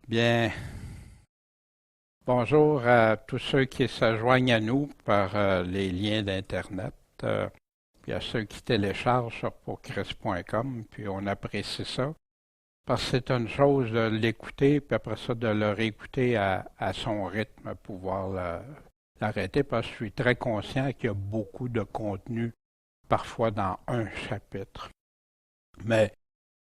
Bien, bonjour à tous ceux qui se joignent à nous par les liens d'Internet, puis à ceux qui téléchargent sur pourchrist.com, puis on apprécie ça, parce que c'est une chose de l'écouter, puis après ça de le réécouter à son rythme, pouvoir l'arrêter, parce que je suis très conscient qu'il y a beaucoup de contenu, parfois dans un chapitre. Mais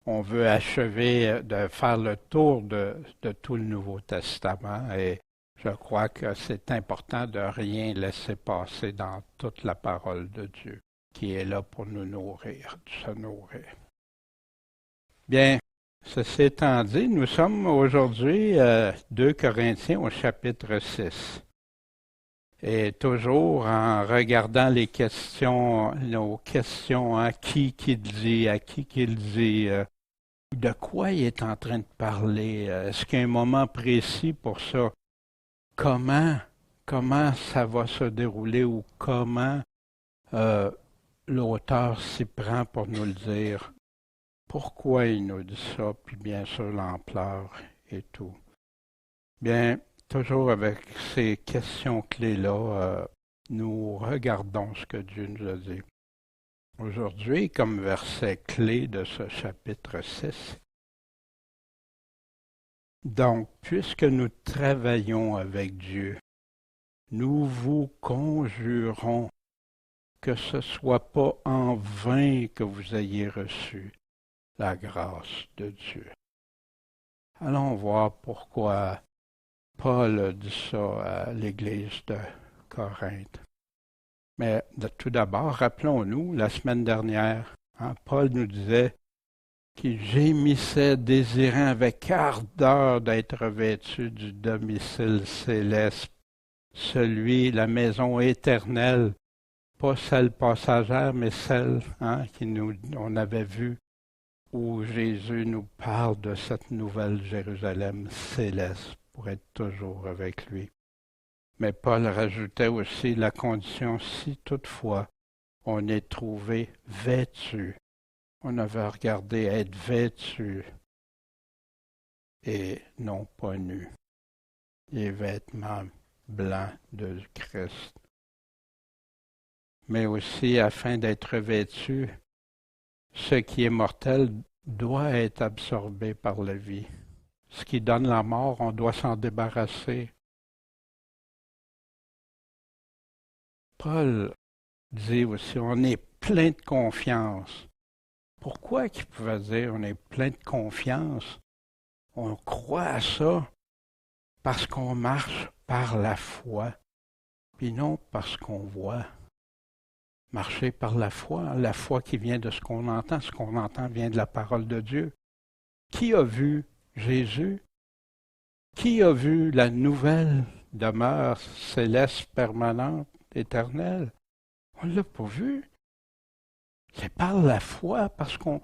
on veut achever de faire le tour de tout le Nouveau Testament et je crois que c'est important de rien laisser passer dans toute la parole de Dieu qui est là pour nous nourrir, se nourrir. Bien, ceci étant dit, nous sommes aujourd'hui 2 Corinthiens au chapitre 6. Et toujours en regardant les questions, nos questions, à qui dit, à qui qu'il dit, de quoi il est en train de parler? Est-ce qu'il y a un moment précis pour ça? Comment, comment ça va se dérouler ou comment euh, l'auteur s'y prend pour nous le dire? Pourquoi il nous dit ça? Puis bien sûr l'ampleur et tout. Bien, toujours avec ces questions clés-là, nous regardons ce que Dieu nous a dit. Aujourd'hui, comme verset clé de ce chapitre 6, donc, puisque nous travaillons avec Dieu, nous vous conjurons que ce soit pas en vain que vous ayez reçu la grâce de Dieu. Allons voir pourquoi Paul dit ça à l'Église de Corinthe. Mais tout d'abord, rappelons-nous, la semaine dernière, Paul nous disait qu'il gémissait, désirant avec ardeur d'être revêtu du domicile céleste, la maison éternelle, pas celle passagère, mais celle on avait vue où Jésus nous parle de cette nouvelle Jérusalem céleste pour être toujours avec lui. Mais Paul rajoutait aussi la condition si toutefois on est trouvé vêtu. On avait regardé être vêtu et non pas nu. Les vêtements blancs de Christ. Mais aussi afin d'être vêtu, ce qui est mortel doit être absorbé par la vie. Ce qui donne la mort, on doit s'en débarrasser. Paul dit aussi, on est plein de confiance. Pourquoi qu'il pouvait dire on est plein de confiance? On croit à ça parce qu'on marche par la foi, puis non parce qu'on voit. Marcher par la foi qui vient de ce qu'on entend vient de la parole de Dieu. Qui a vu Jésus? Qui a vu la nouvelle demeure céleste, permanente, éternelle? On ne l'a pas vu. C'est par la foi, parce qu'on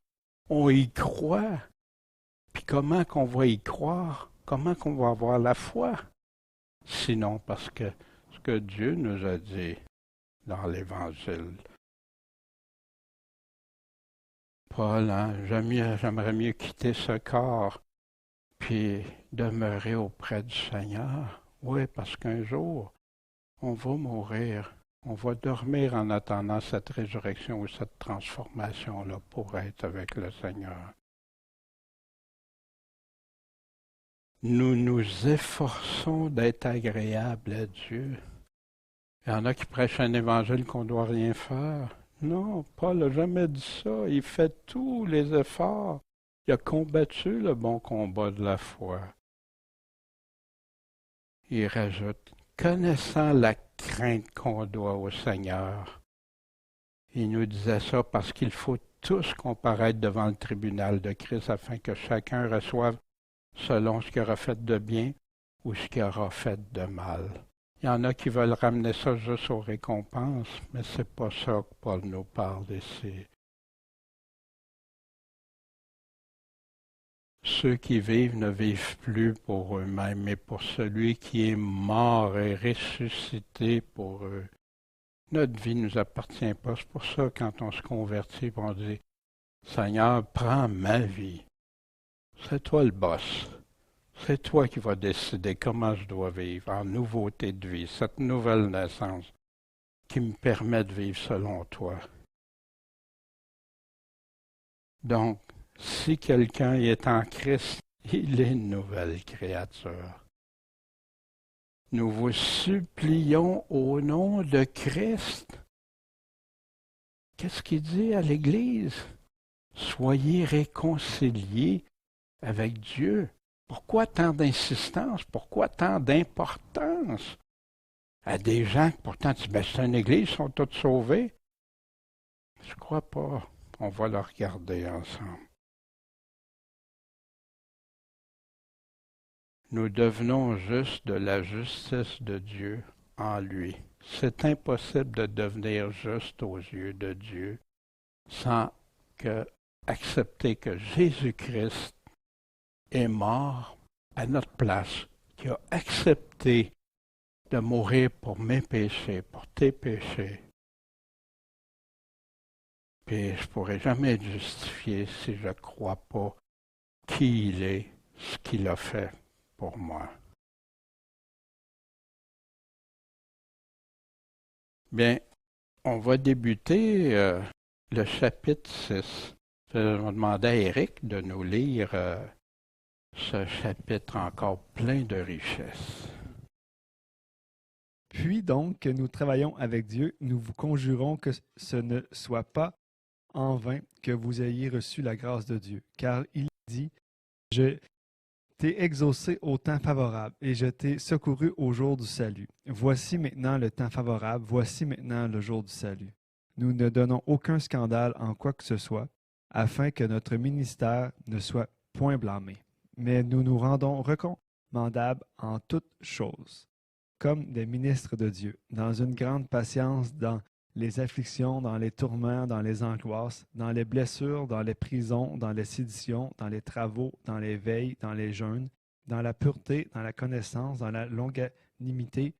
y croit. Puis comment qu'on va y croire? Comment qu'on va avoir la foi? Sinon parce que ce que Dieu nous a dit dans l'Évangile. Paul, j'aimerais mieux quitter ce corps puis demeurer auprès du Seigneur. Oui, parce qu'un jour, on va mourir. On va dormir en attendant cette résurrection ou cette transformation-là pour être avec le Seigneur. Nous nous efforçons d'être agréables à Dieu. Il y en a qui prêchent un évangile qu'on ne doit rien faire. Non, Paul n'a jamais dit ça. Il fait tous les efforts. Il a combattu le bon combat de la foi. Il rajoute, connaissant la crainte qu'on doit au Seigneur. Il nous disait ça parce qu'il faut tous comparaître devant le tribunal de Christ afin que chacun reçoive selon ce qu'il aura fait de bien ou ce qu'il aura fait de mal. Il y en a qui veulent ramener ça juste aux récompenses, mais c'est pas ça que Paul nous parle ici. Ceux qui vivent ne vivent plus pour eux-mêmes, mais pour celui qui est mort et ressuscité pour eux. Notre vie ne nous appartient pas. C'est pour ça, quand on se convertit, on dit, Seigneur, prends ma vie. C'est toi le boss. C'est toi qui vas décider comment je dois vivre en nouveauté de vie, cette nouvelle naissance qui me permet de vivre selon toi. Donc, si quelqu'un est en Christ, il est une nouvelle créature. Nous vous supplions au nom de Christ. Qu'est-ce qu'il dit à l'Église? Soyez réconciliés avec Dieu. Pourquoi tant d'insistance? Pourquoi tant d'importance? À des gens qui pourtant disent, ben, c'est une Église, ils sont tous sauvés. Je crois pas. On va le regarder ensemble. Nous devenons juste de la justice de Dieu en lui. C'est impossible de devenir juste aux yeux de Dieu sans accepter que Jésus-Christ est mort à notre place, qui a accepté de mourir pour mes péchés, pour tes péchés. Puis je ne pourrai jamais être justifié si je ne crois pas qui il est, ce qu'il a fait pour moi. Bien, on va débuter le chapitre 6. Je vais demander à Éric de nous lire ce chapitre encore plein de richesses. Puis donc, nous travaillons avec Dieu, nous vous conjurons que ce ne soit pas en vain que vous ayez reçu la grâce de Dieu, car il dit, je t'ai exaucé au temps favorable, et je t'ai secouru au jour du salut. Voici maintenant le temps favorable, voici maintenant le jour du salut. Nous ne donnons aucun scandale en quoi que ce soit, afin que notre ministère ne soit point blâmé. Mais nous nous rendons recommandables en toutes choses, comme des ministres de Dieu, dans une grande patience, dans les afflictions, dans les tourments, dans les angoisses, dans les blessures, dans les prisons, dans les séditions, dans les travaux, dans les veilles, dans les jeûnes, dans la pureté, dans la connaissance, dans la longanimité,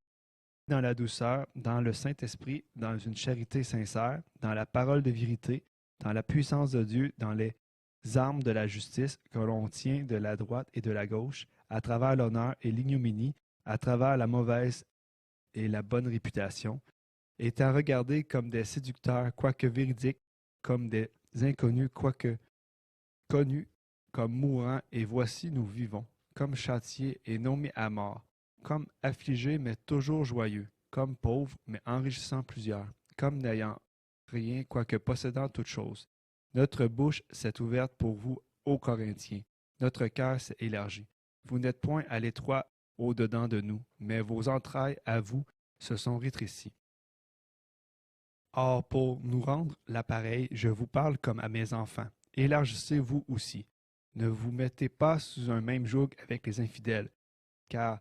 dans la douceur, dans le Saint-Esprit, dans une charité sincère, dans la parole de vérité, dans la puissance de Dieu, dans les armes de la justice que l'on tient de la droite et de la gauche, à travers l'honneur et l'ignominie, à travers la mauvaise et la bonne réputation, étant regardés comme des séducteurs, quoique véridiques, comme des inconnus, quoique connus, comme mourants, et voici nous vivons, comme châtiés et non mis à mort, comme affligés mais toujours joyeux, comme pauvres mais enrichissant plusieurs, comme n'ayant rien, quoique possédant toutes choses. Notre bouche s'est ouverte pour vous, ô Corinthiens, notre cœur s'est élargi. Vous n'êtes point à l'étroit au-dedans de nous, mais vos entrailles à vous se sont rétrécies. Or, pour nous rendre l'appareil, je vous parle comme à mes enfants. Élargissez vous aussi. Ne vous mettez pas sous un même joug avec les infidèles, car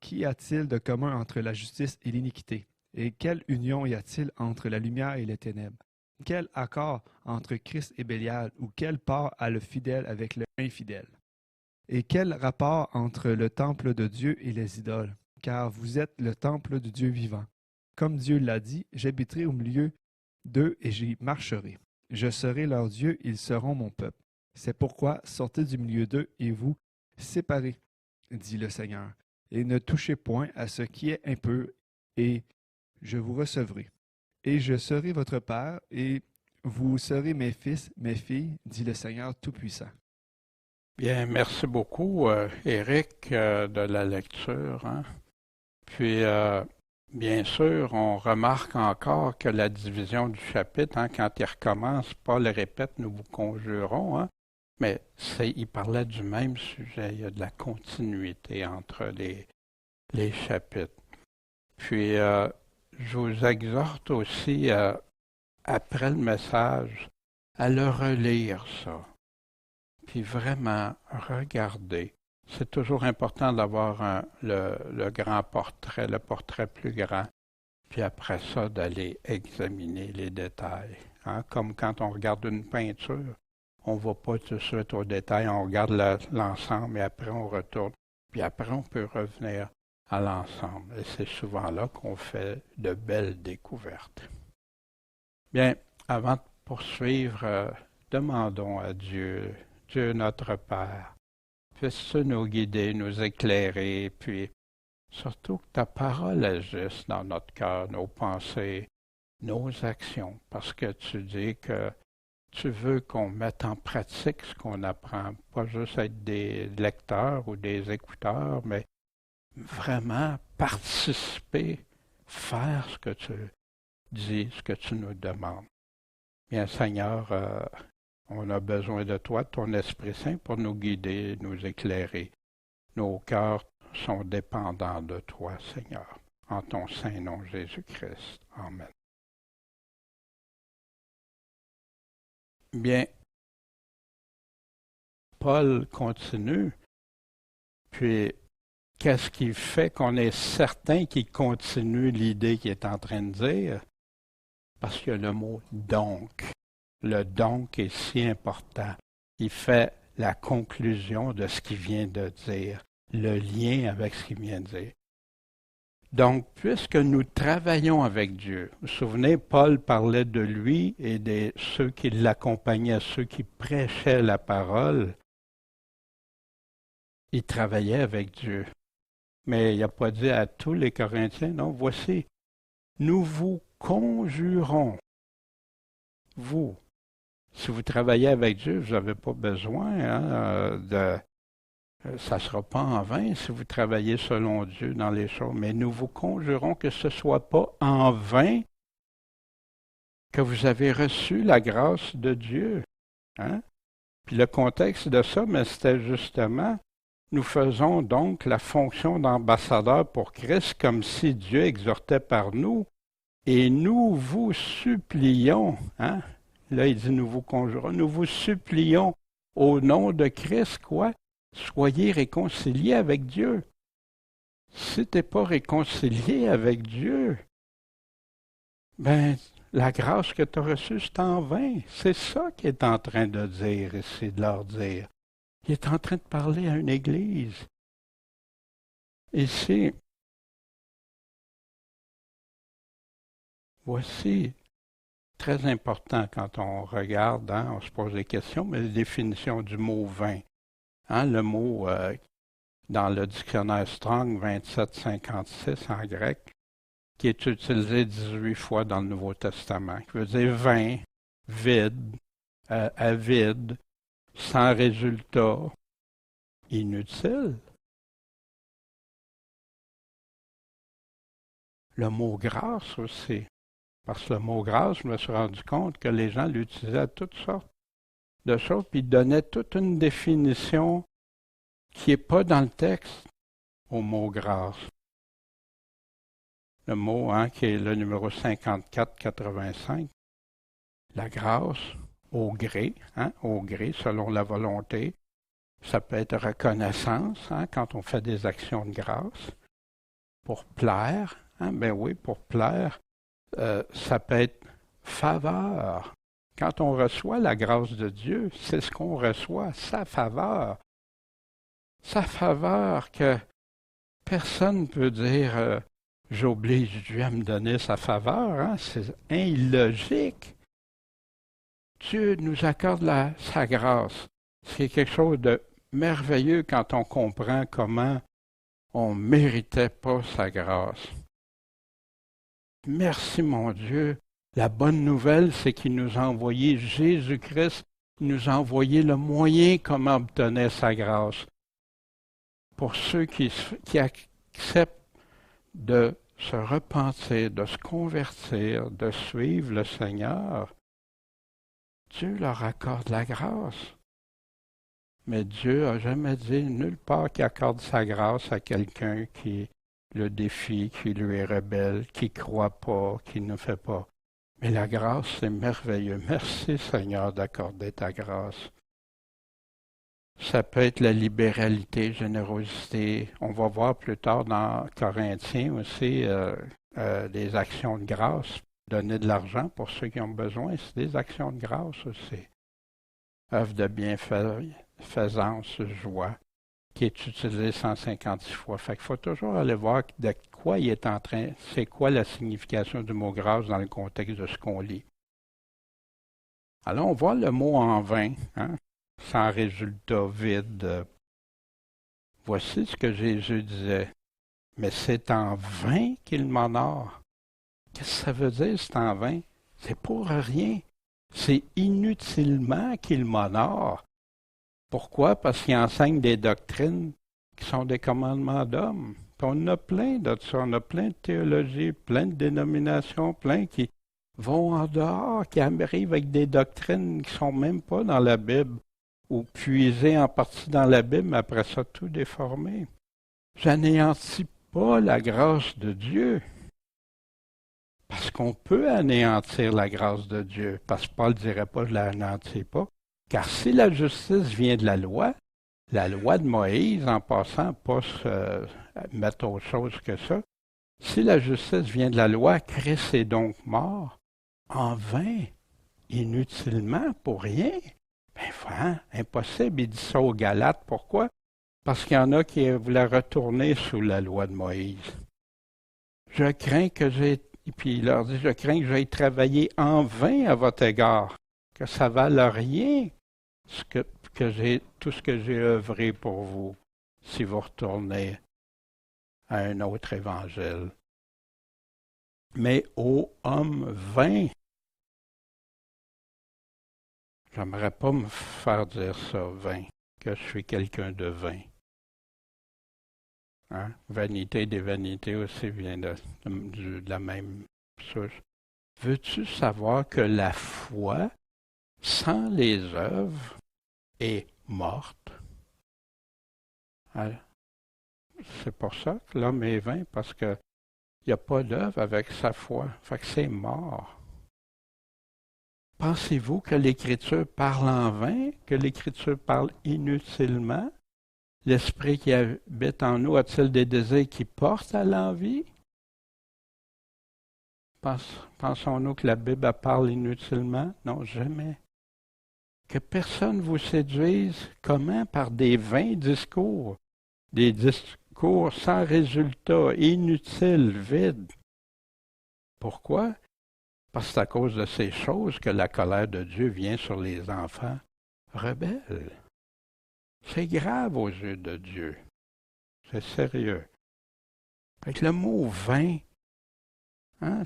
qu'y a-t-il de commun entre la justice et l'iniquité? Et quelle union y a-t-il entre la lumière et les ténèbres? Quel accord entre Christ et Bélial, ou quelle part a le fidèle avec le infidèle? Et quel rapport entre le temple de Dieu et les idoles? Car vous êtes le temple du Dieu vivant. Comme Dieu l'a dit, j'habiterai au milieu d'eux et j'y marcherai. Je serai leur Dieu, ils seront mon peuple. C'est pourquoi sortez du milieu d'eux et vous séparez, dit le Seigneur, et ne touchez point à ce qui est impur, et je vous recevrai. Et je serai votre Père, et vous serez mes fils, mes filles, dit le Seigneur Tout-Puissant. Bien, merci beaucoup, Éric, de la lecture. Hein? Puis, bien sûr, on remarque encore que la division du chapitre, hein, quand il recommence, Paul répète, nous vous conjurons, hein, mais il parlait du même sujet, il y a de la continuité entre les chapitres. Puis, je vous exhorte aussi, après le message, à le relire, ça. Puis vraiment, regarder. C'est toujours important d'avoir le grand portrait, le portrait plus grand, puis après ça, d'aller examiner les détails. Hein? Comme quand on regarde une peinture, on ne va pas tout de suite aux détails, on regarde l'ensemble et après on retourne. Puis après, on peut revenir à l'ensemble. Et c'est souvent là qu'on fait de belles découvertes. Bien, avant de poursuivre, demandons à Dieu, Dieu notre Père, puisses-tu nous guider, nous éclairer, puis surtout que ta parole agisse dans notre cœur, nos pensées, nos actions, parce que tu dis que tu veux qu'on mette en pratique ce qu'on apprend, pas juste être des lecteurs ou des écouteurs, mais vraiment participer, faire ce que tu dis, ce que tu nous demandes. Bien, Seigneur, on a besoin de toi, de ton Esprit Saint, pour nous guider, nous éclairer. Nos cœurs sont dépendants de toi, Seigneur. En ton saint nom, Jésus-Christ. Amen. Bien, Paul continue, puis qu'est-ce qui fait qu'on est certain qu'il continue l'idée qu'il est en train de dire? Parce que le mot donc, le donc est si important. Il fait la conclusion de ce qu'il vient de dire, le lien avec ce qu'il vient de dire. Donc, puisque nous travaillons avec Dieu, vous vous souvenez, Paul parlait de lui et de ceux qui l'accompagnaient, ceux qui prêchaient la parole. Il travaillait avec Dieu. Mais il n'a pas dit à tous les Corinthiens, non, voici, nous vous conjurons, vous. Si vous travaillez avec Dieu, vous n'avez pas besoin ça ne sera pas en vain si vous travaillez selon Dieu dans les choses, mais nous vous conjurons que ce ne soit pas en vain que vous avez reçu la grâce de Dieu. Hein? Puis le contexte de ça, mais c'était justement, nous faisons donc la fonction d'ambassadeur pour Christ comme si Dieu exhortait par nous, et nous vous supplions, hein? Là il dit nous vous conjurons, nous vous supplions au nom de Christ, quoi? Soyez réconciliés avec Dieu. Si tu n'es pas réconcilié avec Dieu, ben, la grâce que tu as reçue, c'est en vain. C'est ça qu'il est en train de dire ici, de leur dire. Il est en train de parler à une église. Ici, voici, très important quand on regarde, hein, on se pose des questions, mais la définition du mot vain. Hein, le mot dans le dictionnaire Strong 2756 en grec, qui est utilisé 18 fois dans le Nouveau Testament, qui veut dire vain, vide, avide, sans résultat, inutile. Le mot grâce aussi, parce que le mot grâce, je me suis rendu compte que les gens l'utilisaient à toutes sortes de choses, puis ils donnaient toute une définition qui n'est pas dans le texte au mot grâce. Le mot qui est le numéro 5485, la grâce au gré, selon la volonté. Ça peut être reconnaissance quand on fait des actions de grâce. Pour plaire, ben oui, pour plaire, ça peut être faveur. Quand on reçoit la grâce de Dieu, c'est ce qu'on reçoit, sa faveur. Sa faveur que personne ne peut dire j'oblige Dieu à me donner sa faveur, c'est illogique. Dieu nous accorde sa grâce. C'est quelque chose de merveilleux quand on comprend comment on ne méritait pas sa grâce. Merci mon Dieu. La bonne nouvelle, c'est qu'il nous a envoyé Jésus-Christ, il nous a envoyé le moyen comment obtenir sa grâce. Pour ceux qui acceptent de se repentir, de se convertir, de suivre le Seigneur, Dieu leur accorde la grâce. Mais Dieu n'a jamais dit nulle part qu'il accorde sa grâce à quelqu'un qui le défie, qui lui est rebelle, qui ne croit pas, qui ne fait pas. Mais la grâce, c'est merveilleux. Merci Seigneur d'accorder ta grâce. Ça peut être la libéralité, générosité. On va voir plus tard dans Corinthiens aussi des actions de grâce. Donner de l'argent pour ceux qui ont besoin, c'est des actions de grâce aussi. Œuvre de bienfaisance, joie, qui est utilisée 156 fois. Fait qu'il faut toujours aller voir de quoi il est en train, c'est quoi la signification du mot grâce dans le contexte de ce qu'on lit. Alors on voit le mot en vain, sans résultat, vide, Voici ce que Jésus disait. Mais c'est en vain qu'il m'honore. Qu'est-ce que ça veut dire, c'est en vain? C'est pour rien. C'est inutilement qu'il m'honore. Pourquoi? Parce qu'il enseigne des doctrines qui sont des commandements d'hommes. Puis on a plein de ça, on a plein de théologies, plein de dénominations, plein qui vont en dehors, qui arrivent avec des doctrines qui sont même pas dans la Bible, ou puisées en partie dans la Bible, mais après ça, tout déformé. J'anéantis pas la grâce de Dieu. Parce qu'on peut anéantir la grâce de Dieu. Parce que Paul ne dirait pas, je ne l'anéantis pas. Car si la justice vient de la loi de Moïse, en passant, pas se mettre autre chose que ça, si la justice vient de la loi, Christ est donc mort, en vain, inutilement, pour rien. Ben, impossible. Il dit ça aux Galates. Pourquoi? Parce qu'il y en a qui voulaient retourner sous la loi de Moïse. Puis il leur dit, je crains que j'aille travailler en vain à votre égard, que ça ne vale rien tout ce que j'ai œuvré pour vous, si vous retournez à un autre évangile. Mais ô homme vain, j'aimerais pas me faire dire ça, vain, que je suis quelqu'un de vain. Hein? Vanité des vanités aussi vient de la même souche. Veux-tu savoir que la foi, sans les œuvres, est morte? Hein? C'est pour ça que l'homme est vain, parce qu'il n'y a pas d'œuvre avec sa foi. Fait que c'est mort. Pensez-vous que l'Écriture parle en vain, que l'Écriture parle inutilement? L'Esprit qui habite en nous a-t-il des désirs qui portent à l'envie? Pensons-nous que la Bible parle inutilement? Non, jamais. Que personne vous séduise. Comment? Par des vains discours. Des discours sans résultat, inutiles, vides. Pourquoi? Parce que c'est à cause de ces choses que la colère de Dieu vient sur les enfants rebelles. C'est grave aux yeux de Dieu. C'est sérieux. Avec le mot vain, hein,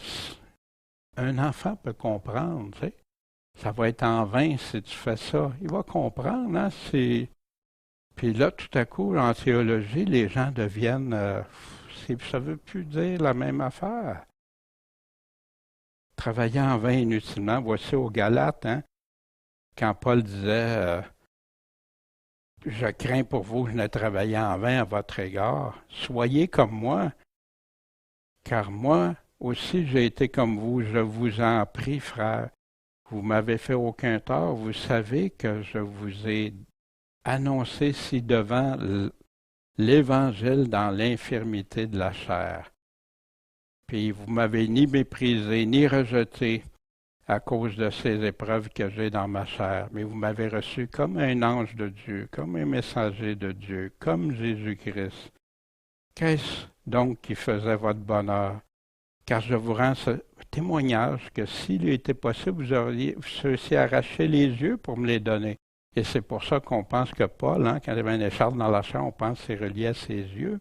un enfant peut comprendre, tu sais. Ça va être en vain si tu fais ça. Il va comprendre, hein, Puis là, tout à coup, en théologie, les gens deviennent... ça ne veut plus dire la même affaire. Travailler en vain inutilement, voici aux Galates, hein, quand Paul disait... je crains pour vous, je ne travaille en vain à votre égard. Soyez comme moi, car moi aussi j'ai été comme vous. Je vous en prie, frère. Vous m'avez fait aucun tort. Vous savez que je vous ai annoncé ci-devant l'Évangile dans l'infirmité de la chair. Puis vous m'avez ni méprisé, ni rejeté à cause de ces épreuves que j'ai dans ma chair, mais vous m'avez reçu comme un ange de Dieu, comme un messager de Dieu, comme Jésus-Christ. Qu'est-ce donc qui faisait votre bonheur? Car je vous rends ce témoignage que s'il était possible, vous auriez ceux-ci arraché les yeux pour me les donner. Et c'est pour ça qu'on pense que Paul, hein, quand il avait une écharpe dans la chair, on pense que c'est relié à ses yeux.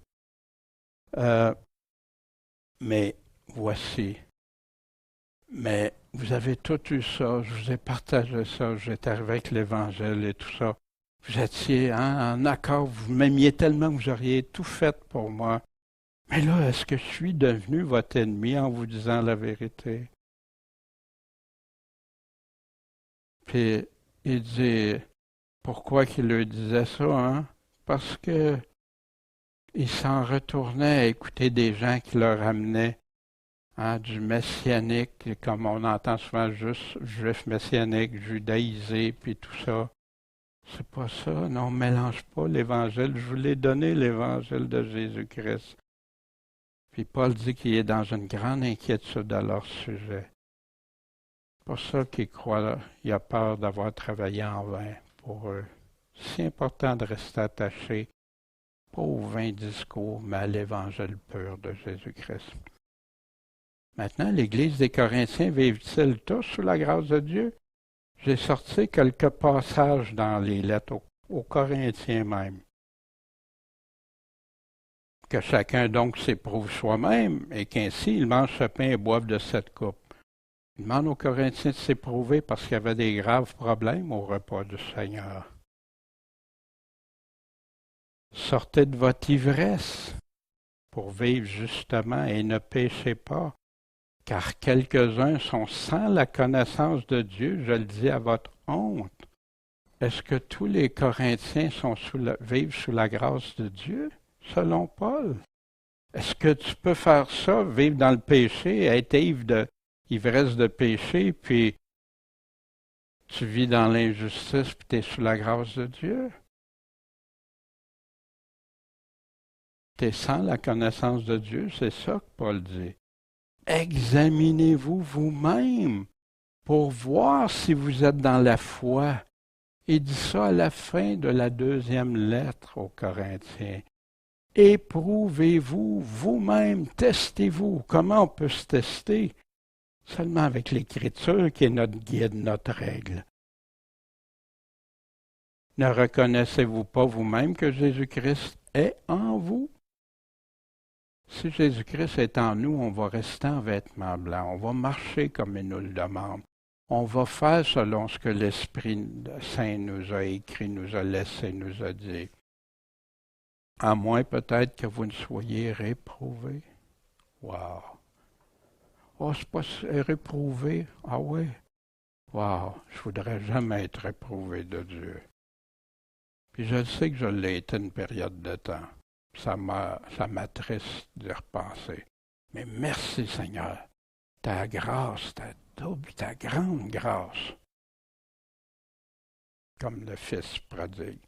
Mais voici. Mais vous avez tout eu ça, je vous ai partagé ça, j'étais arrivé avec l'Évangile et tout ça. Vous étiez en accord, vous m'aimiez tellement que vous auriez tout fait pour moi. Mais là, est-ce que je suis devenu votre ennemi en vous disant la vérité? Puis il dit, pourquoi qu'il lui disait ça, hein? Parce que il s'en retournait à écouter des gens qui leur amenaient du messianique, comme on entend souvent juste juif messianique, judaïsé, puis tout ça. C'est pas ça, non, on ne mélange pas l'Évangile. Je vous l'ai donné, l'Évangile de Jésus-Christ. Puis Paul dit qu'il est dans une grande inquiétude à leur sujet. C'est pour ça qu'il croit, il a peur d'avoir travaillé en vain pour eux. C'est important de rester attaché, pas aux vains discours, mais à l'Évangile pur de Jésus-Christ. Maintenant, l'Église des Corinthiens vivent-ils tous sous la grâce de Dieu? J'ai sorti quelques passages dans les lettres aux Corinthiens même. Que chacun donc s'éprouve soi-même, et qu'ainsi il mange ce pain et boive de cette coupe. Il demande aux Corinthiens de s'éprouver parce qu'il y avait des graves problèmes au repas du Seigneur. Sortez de votre ivresse pour vivre justement et ne péchez pas, car quelques-uns sont sans la connaissance de Dieu, je le dis à votre honte. Est-ce que tous les Corinthiens vivent sous la grâce de Dieu, selon Paul? Est-ce que tu peux faire ça, vivre dans le péché, être ivresse de péché, puis tu vis dans l'injustice, puis tu es sous la grâce de Dieu? Tu es sans la connaissance de Dieu, c'est ça que Paul dit. Examinez-vous vous-même pour voir si vous êtes dans la foi. Il dit ça à la fin de la 2e lettre aux Corinthiens. Éprouvez-vous vous-même, testez-vous. Comment on peut se tester? Seulement avec l'Écriture qui est notre guide, notre règle. Ne reconnaissez-vous pas vous-même que Jésus-Christ est en vous? Si Jésus-Christ est en nous, on va rester en vêtements blancs, on va marcher comme il nous le demande. On va faire selon ce que l'Esprit Saint nous a écrit, nous a laissé, nous a dit. À moins peut-être que vous ne soyez réprouvés. Wow! Oh, c'est pas réprouvé. Ah oui? Wow! Je voudrais jamais être réprouvé de Dieu. Puis je sais que je l'ai été une période de temps. Ça m'attriste de repenser. Mais merci Seigneur. Ta grâce, ta double, ta grande grâce. Comme le Fils prodigue.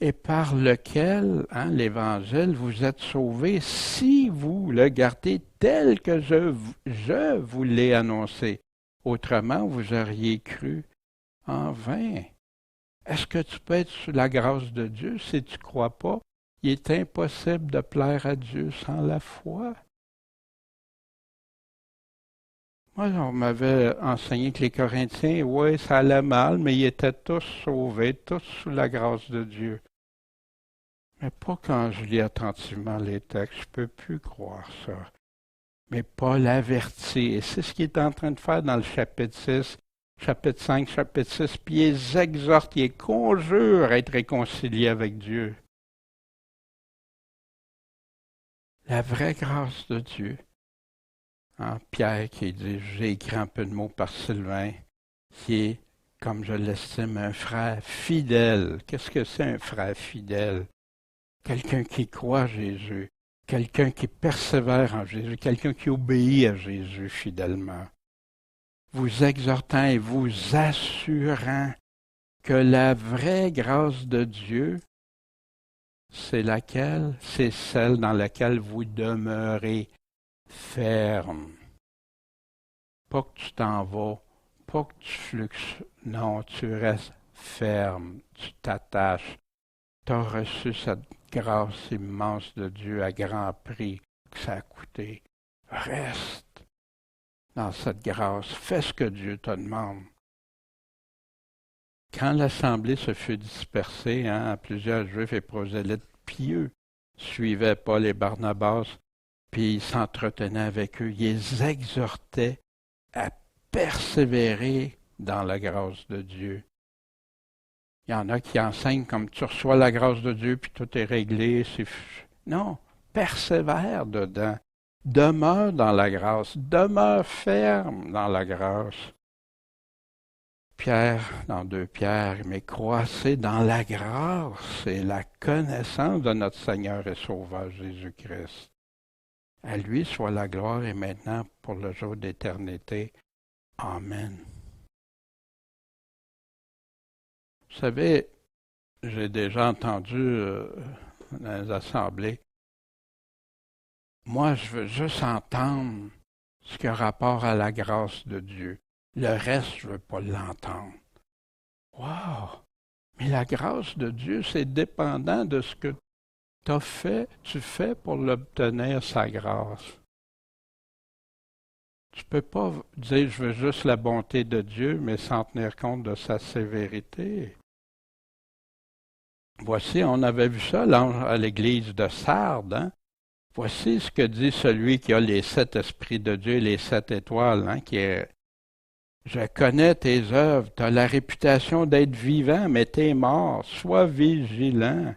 Et par lequel, l'Évangile, vous êtes sauvés si vous le gardez tel que je vous l'ai annoncé. Autrement, vous auriez cru en vain. Est-ce que tu peux être sous la grâce de Dieu si tu ne crois pas? Il est impossible de plaire à Dieu sans la foi. Moi, on m'avait enseigné que les Corinthiens, oui, ça allait mal, mais ils étaient tous sauvés, tous sous la grâce de Dieu. Mais pas quand je lis attentivement les textes, je ne peux plus croire ça. Mais Paul avertit, et c'est ce qu'il est en train de faire dans le chapitre 6, chapitre 5, chapitre 6, puis il les exhorte, il les conjure à être réconciliés avec Dieu. La vraie grâce de Dieu. Pierre qui dit, j'ai écrit un peu de mots par Sylvain, qui est, comme je l'estime, un frère fidèle. Qu'est-ce que c'est un frère fidèle? Quelqu'un qui croit à Jésus, quelqu'un qui persévère en Jésus, quelqu'un qui obéit à Jésus fidèlement. Vous exhortant et vous assurant que la vraie grâce de Dieu, c'est laquelle? C'est celle dans laquelle vous demeurez ferme. Pas que tu t'en vas, pas que tu fluxes. Non, tu restes ferme, tu t'attaches. Tu as reçu cette grâce immense de Dieu à grand prix que ça a coûté. Reste dans cette grâce. Fais ce que Dieu te demande. Quand l'assemblée se fut dispersée, plusieurs Juifs et prosélytes pieux suivaient Paul et Barnabas, puis ils s'entretenaient avec eux. Ils les exhortaient à persévérer dans la grâce de Dieu. Il y en a qui enseignent comme tu reçois la grâce de Dieu, puis tout est réglé. Non, persévère dedans. Demeure dans la grâce. Demeure ferme dans la grâce. Pierre, dans 2 Pierre, mais croissez dans la grâce et la connaissance de notre Seigneur et Sauveur Jésus-Christ. À lui soit la gloire et maintenant pour le jour d'éternité. Amen. Vous savez, j'ai déjà entendu dans les assemblées, moi je veux juste entendre ce qui a rapport à la grâce de Dieu. Le reste, je ne veux pas l'entendre. Wow! Mais la grâce de Dieu, c'est dépendant de ce que tu fais pour l'obtenir, sa grâce. Tu ne peux pas dire je veux juste la bonté de Dieu, mais sans tenir compte de sa sévérité. Voici, on avait vu ça à l'église de Sardes. Hein? Voici ce que dit celui qui a les 7 esprits de Dieu, les 7 étoiles, hein, qui est je connais tes œuvres, tu as la réputation d'être vivant, mais tu es mort. Sois vigilant.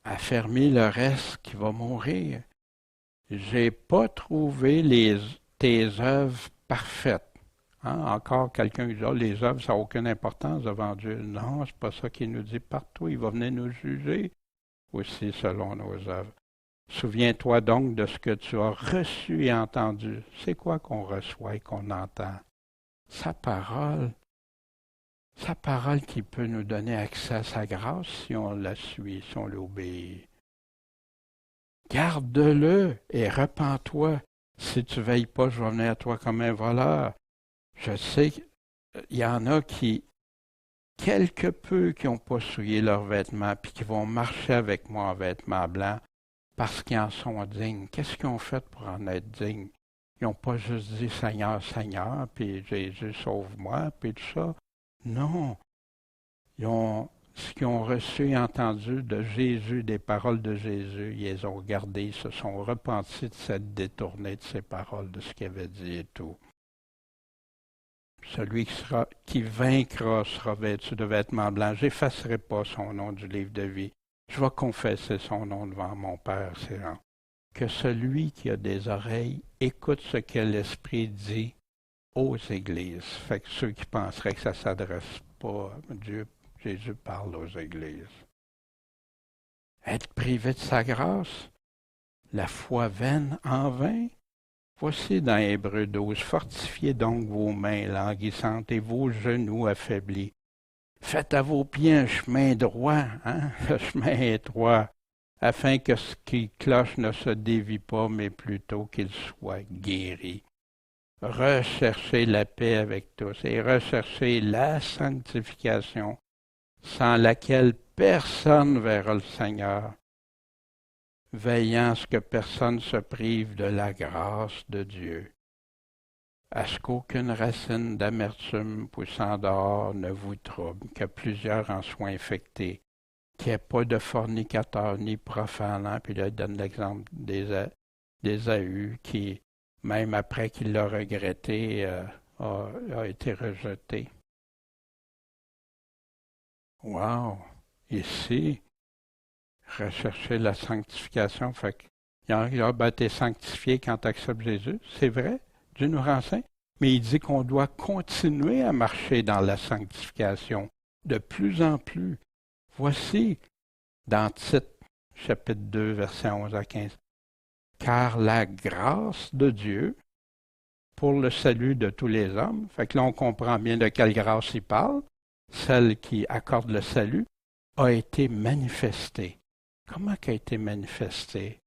Affermis le reste qui va mourir. J'ai pas trouvé tes œuvres parfaites. Hein? Encore quelqu'un qui dit, les œuvres, ça n'a aucune importance devant Dieu. Non, c'est pas ça qu'il nous dit partout. Il va venir nous juger aussi selon nos œuvres. Souviens-toi donc de ce que tu as reçu et entendu. C'est quoi qu'on reçoit et qu'on entend? Sa parole. Sa parole qui peut nous donner accès à sa grâce si on la suit, si on l'obéit. Garde-le et repens-toi. Si tu ne veilles pas, je vais venir à toi comme un voleur. Je sais qu'il y en a qui, quelque peu, qui n'ont pas souillé leurs vêtements, puis qui vont marcher avec moi en vêtements blancs, parce qu'ils en sont dignes. Qu'est-ce qu'ils ont fait pour en être dignes? Ils n'ont pas juste dit Seigneur, Seigneur, puis Jésus sauve-moi, puis tout ça. Non. Ce qu'ils ont reçu et entendu de Jésus, des paroles de Jésus, ils les ont gardées, ils se sont repentis de s'être détournés de ses paroles, de ce qu'il avait dit et tout. Celui qui vaincra sera vêtu de vêtements blancs. J'effacerai pas son nom du livre de vie. Je vais confesser son nom devant mon Père Céleste. Que celui qui a des oreilles écoute ce que l'Esprit dit aux églises. Fait que ceux qui penseraient que ça ne s'adresse pas à Dieu, Jésus parle aux églises. Être privé de sa grâce, la foi vaine en vain. Voici dans Hébreux 12, fortifiez donc vos mains languissantes et vos genoux affaiblis. Faites à vos pieds un chemin droit, hein, le chemin étroit, afin que ce qui cloche ne se dévie pas, mais plutôt qu'il soit guéri. Recherchez la paix avec tous et recherchez la sanctification, sans laquelle personne ne verra le Seigneur, veillant à ce que personne ne se prive de la grâce de Dieu, à ce qu'aucune racine d'amertume poussant dehors ne vous trouble, que plusieurs en soient infectés, qu'il n'y ait pas de fornicateurs ni profanants, puis là, il donne l'exemple d'Ésaü qui, même après qu'il l'a regretté, a été rejeté. Wow! Ici, rechercher la sanctification, fait qu'il y a t'es sanctifié quand tu acceptes Jésus, c'est vrai, Dieu nous renseigne, mais il dit qu'on doit continuer à marcher dans la sanctification de plus en plus. Voici, dans Tite, chapitre 2, versets 11 à 15, « Car la grâce de Dieu, pour le salut de tous les hommes », fait que là on comprend bien de quelle grâce il parle, celle qui accorde le salut, a été manifestée. Comment qu'elle a été manifestée?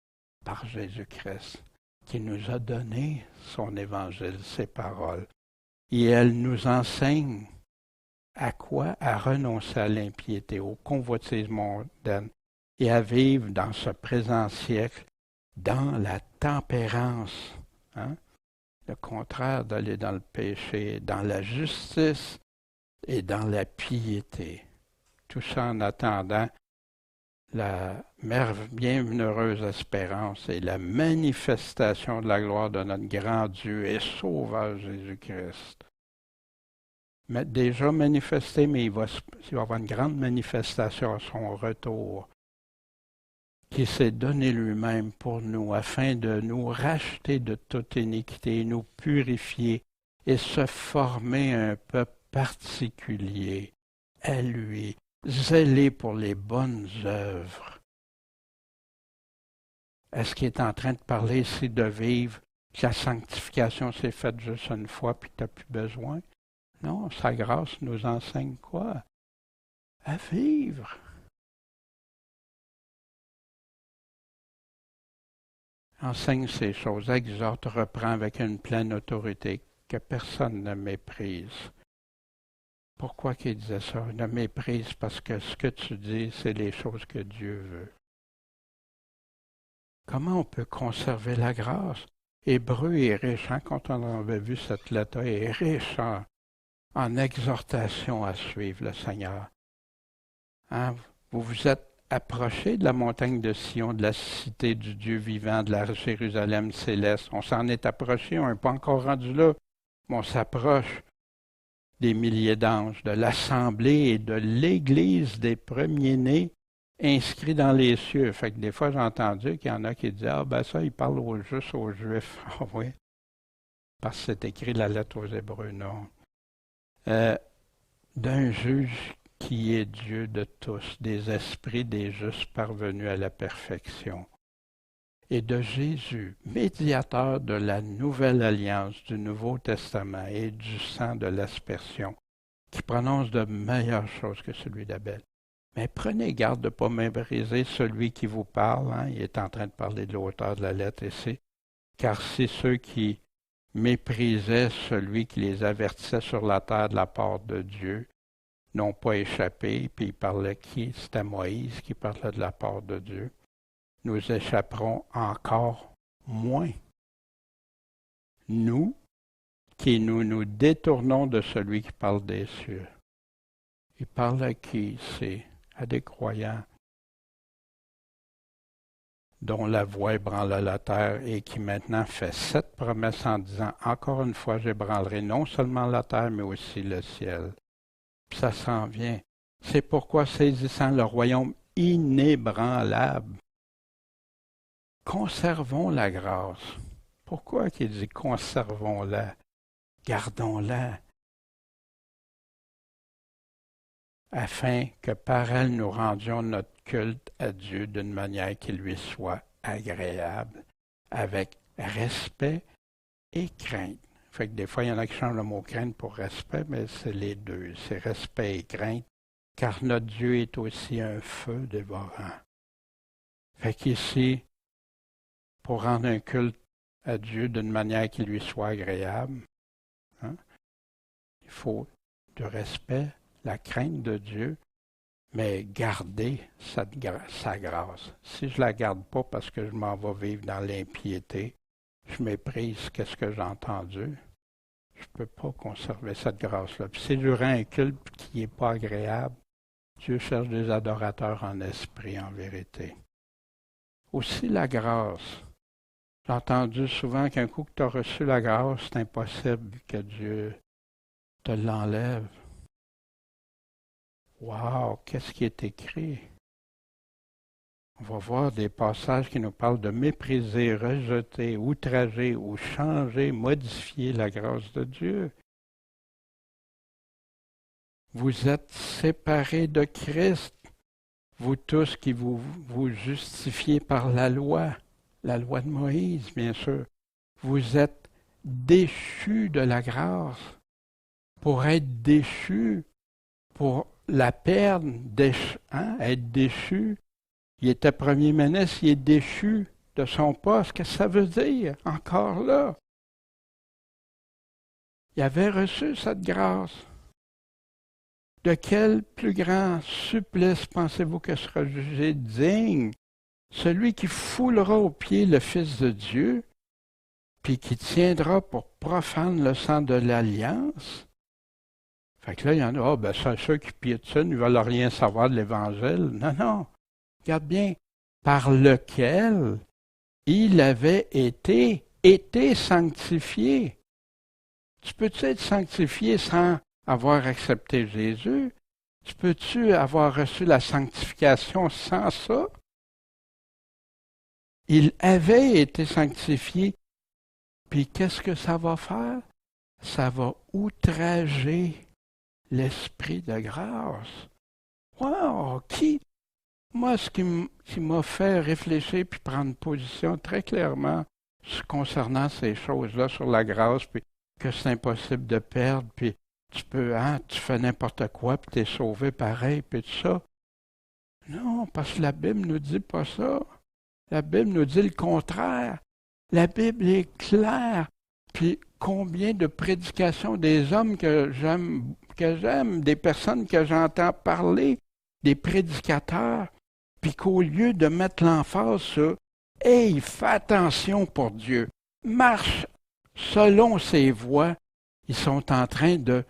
Par Jésus-Christ, qui nous a donné son évangile, ses paroles. Et elle nous enseigne à quoi? À renoncer à l'impiété, au convoitisme mondain et à vivre dans ce présent siècle dans la tempérance. Hein? Le contraire d'aller dans le péché, dans la justice et dans la piété. Tout ça en attendant la bienheureuse espérance et la manifestation de la gloire de notre grand Dieu et Sauveur Jésus-Christ. Mais déjà manifesté, mais il va y avoir une grande manifestation à son retour, qui s'est donné lui-même pour nous, afin de nous racheter de toute iniquité, nous purifier et se former un peuple particulier à lui, zélé pour les bonnes œuvres. Est-ce qu'il est en train de parler ici de vivre, que la sanctification s'est faite juste une fois puis tu n'as plus besoin? Non, sa grâce nous enseigne quoi? À vivre. Enseigne ces choses, exhorte, reprend avec une pleine autorité, que personne ne méprise. Pourquoi qu'il disait ça? Ne méprise parce que ce que tu dis, c'est les choses que Dieu veut. Comment on peut conserver la grâce? Hébreu est riche, hein, quand on avait vu cette lettre, est riche en exhortation à suivre le Seigneur. Hein? Vous vous êtes approchés de la montagne de Sion, de la cité du Dieu vivant, de la Jérusalem céleste. On s'en est approché, on n'est pas encore rendu là, mais on s'approche des milliers d'anges, de l'assemblée et de l'Église des premiers-nés inscrits dans les cieux. Fait que des fois, j'ai entendu qu'il y en a qui disent « Ah, ben ça, il parle juste aux Juifs. » Ah oui, parce que c'est écrit la lettre aux Hébreux, non. D'un juge qui est Dieu de tous, des esprits des justes parvenus à la perfection, et de Jésus, médiateur de la nouvelle alliance du Nouveau Testament et du sang de l'aspersion, qui prononce de meilleures choses que celui d'Abel. Mais prenez garde de ne pas mépriser celui qui vous parle. Hein? Il est en train de parler de l'auteur de la lettre ici. Car si ceux qui méprisaient celui qui les avertissait sur la terre de la part de Dieu n'ont pas échappé, puis il parlait qui? C'était Moïse qui parlait de la part de Dieu. Nous échapperons encore moins. Nous, qui nous détournons de celui qui parle des cieux. Il parle à qui? C'est à des croyants dont la voix ébranla la terre et qui maintenant fait cette promesse en disant « Encore une fois, j'ébranlerai non seulement la terre, mais aussi le ciel. » Puis ça s'en vient. C'est pourquoi, saisissant le royaume inébranlable, conservons la grâce. Pourquoi qu'il dit « Conservons-la » ? Gardons-la. Afin que par elle nous rendions notre culte à Dieu d'une manière qui lui soit agréable, avec respect et crainte. Fait que des fois, il y en a qui changent le mot crainte pour respect, mais c'est les deux, c'est respect et crainte, car notre Dieu est aussi un feu dévorant. Fait qu'ici, pour rendre un culte à Dieu d'une manière qui lui soit agréable, hein, il faut du respect, la crainte de Dieu, mais garder sa grâce. Si je ne la garde pas parce que je m'en vais vivre dans l'impiété, je méprise qu'est-ce que j'ai entendu, je ne peux pas conserver cette grâce-là. Puis si durant un culte qui n'est pas agréable, Dieu cherche des adorateurs en esprit, en vérité. Aussi la grâce. J'ai entendu souvent qu'un coup que tu as reçu la grâce, c'est impossible que Dieu te l'enlève. Wow, qu'est-ce qui est écrit? On va voir des passages qui nous parlent de mépriser, rejeter, outrager ou changer, modifier la grâce de Dieu. Vous êtes séparés de Christ, vous tous qui vous justifiez par la loi de Moïse, bien sûr. Vous êtes déchus de la grâce. Pour être déchus, pour la perdre, être déchu. Il était premier ministre, il est déchu de son poste. Qu'est-ce que ça veut dire, encore là? Il avait reçu cette grâce. De quel plus grand supplice pensez-vous que sera jugé digne? Celui qui foulera aux pieds le Fils de Dieu, puis qui tiendra pour profane le sang de l'Alliance? Fait que là, il y en a, c'est ceux qui piétinent, ils ne veulent rien savoir de l'Évangile. Non, non. Regarde bien. Par lequel il avait été sanctifié. Tu peux-tu être sanctifié sans avoir accepté Jésus? Tu peux-tu avoir reçu la sanctification sans ça? Il avait été sanctifié. Puis qu'est-ce que ça va faire? Ça va outrager l'esprit de grâce. Wow! Moi, ce qui m'a fait réfléchir puis prendre position très clairement concernant ces choses-là sur la grâce, puis que c'est impossible de perdre, puis tu fais n'importe quoi, puis tu es sauvé pareil, puis tout ça. Non, parce que la Bible ne nous dit pas ça. La Bible nous dit le contraire. La Bible est claire. Puis combien de prédications des hommes que j'aime, des personnes que j'entends parler, des prédicateurs, puis qu'au lieu de mettre l'emphase sur « Hey, fais attention pour Dieu, marche selon ses voies », ils sont en train de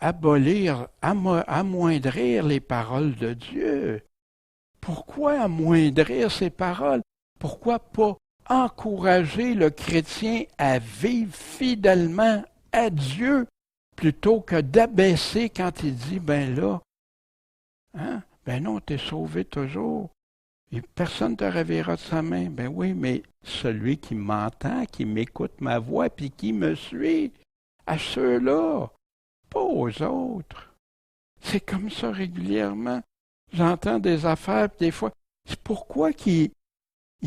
abolir, amoindrir les paroles de Dieu? Pourquoi amoindrir ces paroles? Pourquoi pas encourager le chrétien à vivre fidèlement à Dieu plutôt que d'abaisser quand il dit, ben là, hein, ben non, t'es sauvé toujours. Et personne ne te ravira de sa main. Ben oui, mais celui qui m'entend, qui m'écoute ma voix, puis qui me suit, à ceux-là, pas aux autres. C'est comme ça régulièrement. J'entends des affaires, puis des fois, c'est pourquoi qu'il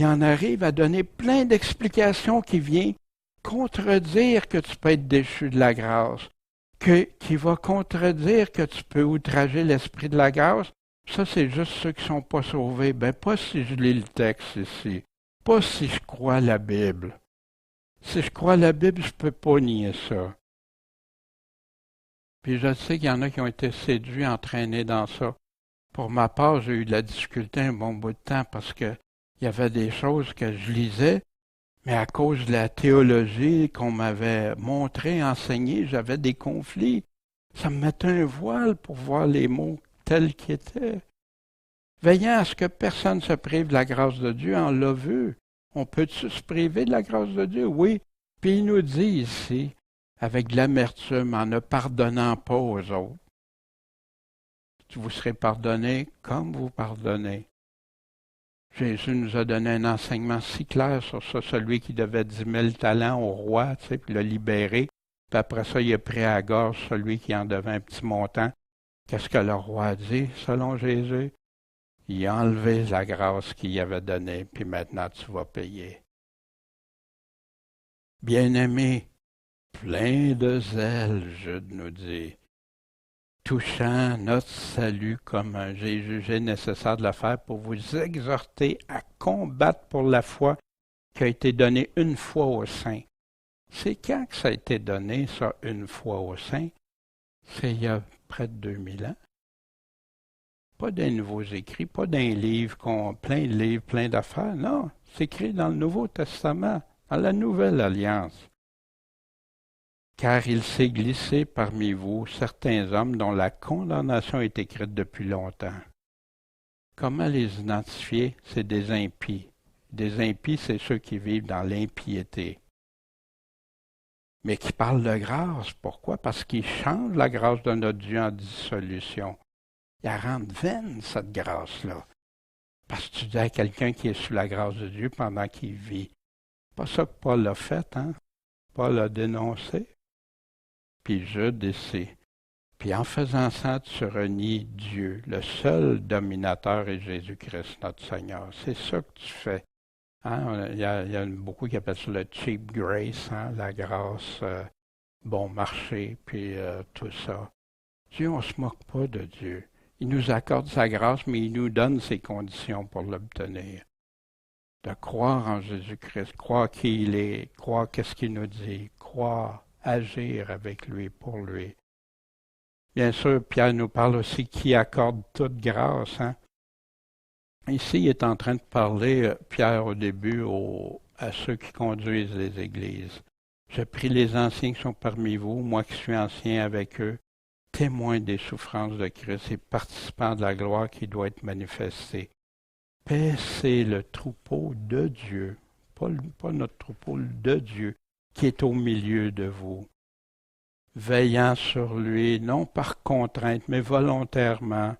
en arrive à donner plein d'explications qui viennent contredire que tu peux être déchu de la grâce, qui va contredire que tu peux outrager l'esprit de la grâce. Ça, c'est juste ceux qui ne sont pas sauvés. Ben, pas si je lis le texte ici. Pas si je crois la Bible. Si je crois la Bible, je ne peux pas nier ça. Puis je sais qu'il y en a qui ont été séduits, entraînés dans ça. Pour ma part, j'ai eu de la difficulté un bon bout de temps parce que il y avait des choses que je lisais, mais à cause de la théologie qu'on m'avait montrée, enseignée, j'avais des conflits. Ça me mettait un voile pour voir les mots tels qu'ils étaient. Veillant à ce que personne ne se prive de la grâce de Dieu, on l'a vu. On peut-tu se priver de la grâce de Dieu? Oui. Puis il nous dit ici, avec de l'amertume, en ne pardonnant pas aux autres. Vous serez pardonnés comme vous pardonnez. Jésus nous a donné un enseignement si clair sur ça, celui qui devait 10 000 talents au roi, tu sais, puis l'a libéré. Puis après ça, il a pris à la gorge celui qui en devait un petit montant. Qu'est-ce que le roi a dit, selon Jésus? Il a enlevé la grâce qu'il avait donnée, puis maintenant tu vas payer. Bien-aimé, plein de zèle, Jude nous dit, touchant notre salut commun, j'ai jugé nécessaire de le faire pour vous exhorter à combattre pour la foi qui a été donnée une fois aux saints. C'est quand que ça a été donné, ça, une fois aux saints? C'est il y a près de 2000 ans. Pas des nouveaux écrits, pas d'un livre, plein de livres, plein d'affaires. Non, c'est écrit dans le Nouveau Testament, dans la Nouvelle Alliance. Car il s'est glissé parmi vous certains hommes dont la condamnation est écrite depuis longtemps. Comment les identifier? C'est des impies. Des impies, c'est ceux qui vivent dans l'impiété. Mais qui parlent de grâce. Pourquoi? Parce qu'ils changent la grâce de notre Dieu en dissolution. Ils la rendent vaine, cette grâce-là. Parce que tu dis à quelqu'un qui est sous la grâce de Dieu pendant qu'il vit. Pas ça que Paul a fait, hein? Paul a dénoncé. Puis Jude ici. Puis en faisant ça, tu renies Dieu. Le seul dominateur est Jésus-Christ, notre Seigneur. C'est ça que tu fais. Hein? Il y a beaucoup qui appellent ça le cheap grace, hein? La grâce bon marché, puis tout ça. Dieu, on ne se moque pas de Dieu. Il nous accorde sa grâce, mais il nous donne ses conditions pour l'obtenir. De croire en Jésus-Christ, croire qui il est, croire qu'est-ce qu'il nous dit, croire, agir avec lui, pour lui. Bien sûr, Pierre nous parle aussi qui accorde toute grâce. Hein? Ici, il est en train de parler, Pierre, au début, à ceux qui conduisent les églises. Je prie les anciens qui sont parmi vous, moi qui suis ancien avec eux, témoins des souffrances de Christ et participants de la gloire qui doit être manifestée. Paissez le troupeau de Dieu, pas notre troupeau, de Dieu, qui est au milieu de vous, veillant sur lui, non par contrainte, mais volontairement.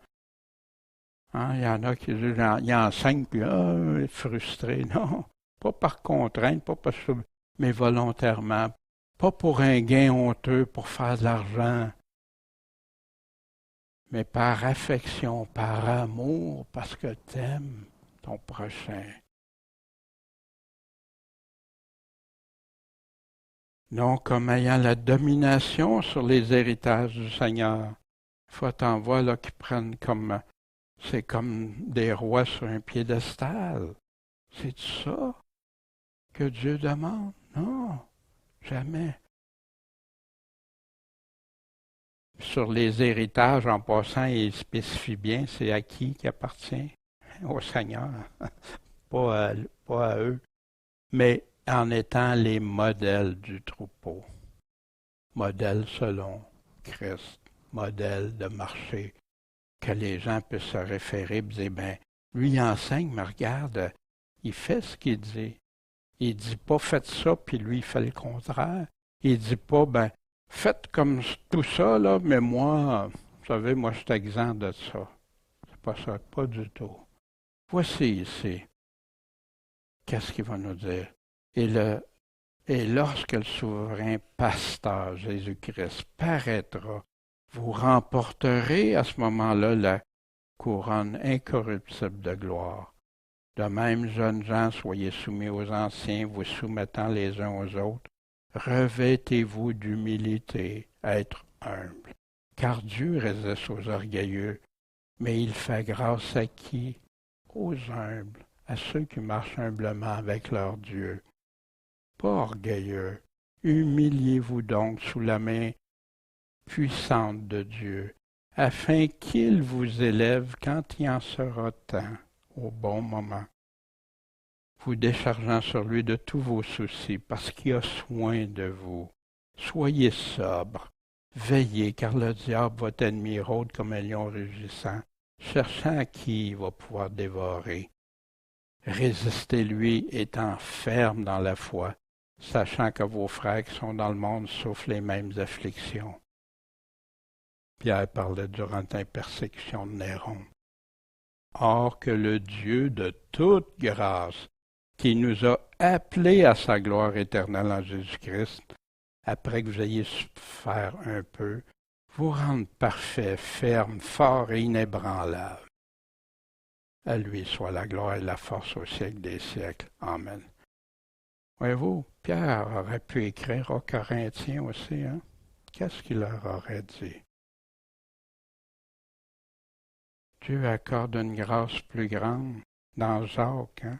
Hein, il y en a qui ils enseignent, puis frustrés. Non, pas par contrainte, pas parce que, mais volontairement. Pas pour un gain honteux, pour faire de l'argent, mais par affection, par amour, parce que t'aimes ton prochain. Non comme ayant la domination sur les héritages du Seigneur. Faut t'en voir là qui prennent comme, c'est comme des rois sur un piédestal. C'est ça que Dieu demande? Non, jamais. Sur les héritages, en passant, il spécifie bien, c'est à qui appartient? Au Seigneur, pas à eux, mais en étant les modèles du troupeau. Modèles selon Christ, modèle de marché que les gens puissent se référer et dire, ben, lui il enseigne, mais regarde, il fait ce qu'il dit. Il dit pas faites ça, puis lui il fait le contraire. Il dit pas, ben, faites comme tout ça, là, mais moi, vous savez, moi je suis exempt de ça. C'est pas ça, pas du tout. Voici ici, qu'est-ce qu'il va nous dire? Et lorsque le souverain pasteur Jésus-Christ paraîtra, vous remporterez à ce moment-là la couronne incorruptible de gloire. De même, jeunes gens, soyez soumis aux anciens, vous soumettant les uns aux autres. Revêtez-vous d'humilité, être humble. Car Dieu résiste aux orgueilleux, mais il fait grâce à qui? Aux humbles, à ceux qui marchent humblement avec leur Dieu. Pas orgueilleux. Humiliez-vous donc sous la main puissante de Dieu, afin qu'il vous élève quand il en sera temps, au bon moment, vous déchargeant sur lui de tous vos soucis, parce qu'il a soin de vous. Soyez sobres, veillez, car le diable, votre ennemi, rôde comme un lion rugissant, cherchant à qui il va pouvoir dévorer. Résistez-lui, étant ferme dans la foi, sachant que vos frères qui sont dans le monde souffrent les mêmes afflictions. Pierre parlait durant la persécution de Néron. Or que le Dieu de toute grâce, qui nous a appelés à sa gloire éternelle en Jésus-Christ, après que vous ayez souffert un peu, vous rende parfait, ferme, fort et inébranlable. À lui soit la gloire et la force au siècle des siècles. Amen. Voyez-vous, Pierre aurait pu écrire aux Corinthiens aussi, hein? Qu'est-ce qu'il leur aurait dit? Dieu accorde une grâce plus grande dans Jacques, hein?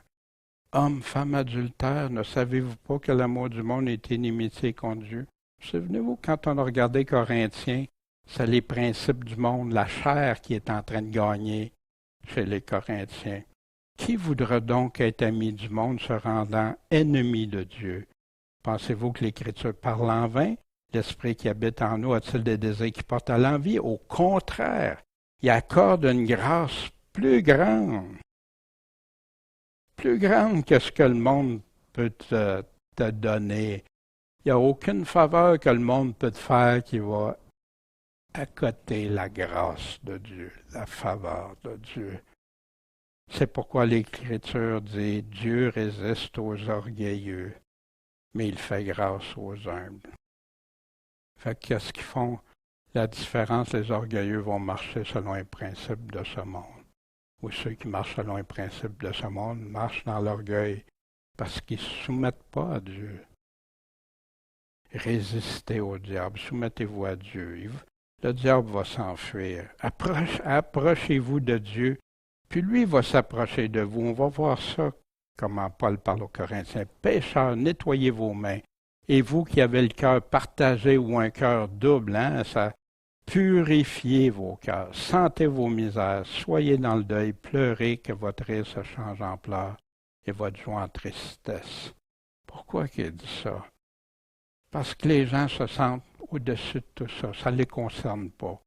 Hommes, femmes adultères, ne savez-vous pas que l'amour du monde est inimitié contre Dieu? Souvenez-vous, quand on a regardé Corinthiens, c'est les principes du monde, la chair qui est en train de gagner chez les Corinthiens. Qui voudra donc être ami du monde se rendant ennemi de Dieu? Pensez-vous que l'Écriture parle en vain? L'Esprit qui habite en nous a-t-il des désirs qui portent à l'envie? Au contraire, il accorde une grâce plus grande que ce que le monde peut te donner. Il n'y a aucune faveur que le monde peut te faire qui va accoter la grâce de Dieu, la faveur de Dieu. C'est pourquoi l'Écriture dit « Dieu résiste aux orgueilleux, mais il fait grâce aux humbles. » Fait que qu'est-ce qu'ils font? La différence, les orgueilleux vont marcher selon un principe de ce monde. Ou ceux qui marchent selon un principe de ce monde marchent dans l'orgueil parce qu'ils ne se soumettent pas à Dieu. Résistez au diable, soumettez-vous à Dieu. Le diable va s'enfuir. Approchez-vous de Dieu, puis lui va s'approcher de vous. On va voir ça, comment Paul parle aux Corinthiens. Pécheurs, nettoyez vos mains. Et vous qui avez le cœur partagé ou un cœur double, ça, purifiez vos cœurs, sentez vos misères, soyez dans le deuil, pleurez, que votre rire se change en pleurs et votre joie en tristesse. Pourquoi il dit ça? Parce que les gens se sentent au-dessus de tout ça. Ça ne les concerne pas.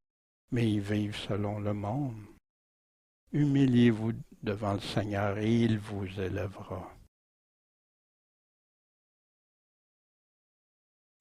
Mais ils vivent selon le monde. Humiliez-vous devant le Seigneur et il vous élèvera.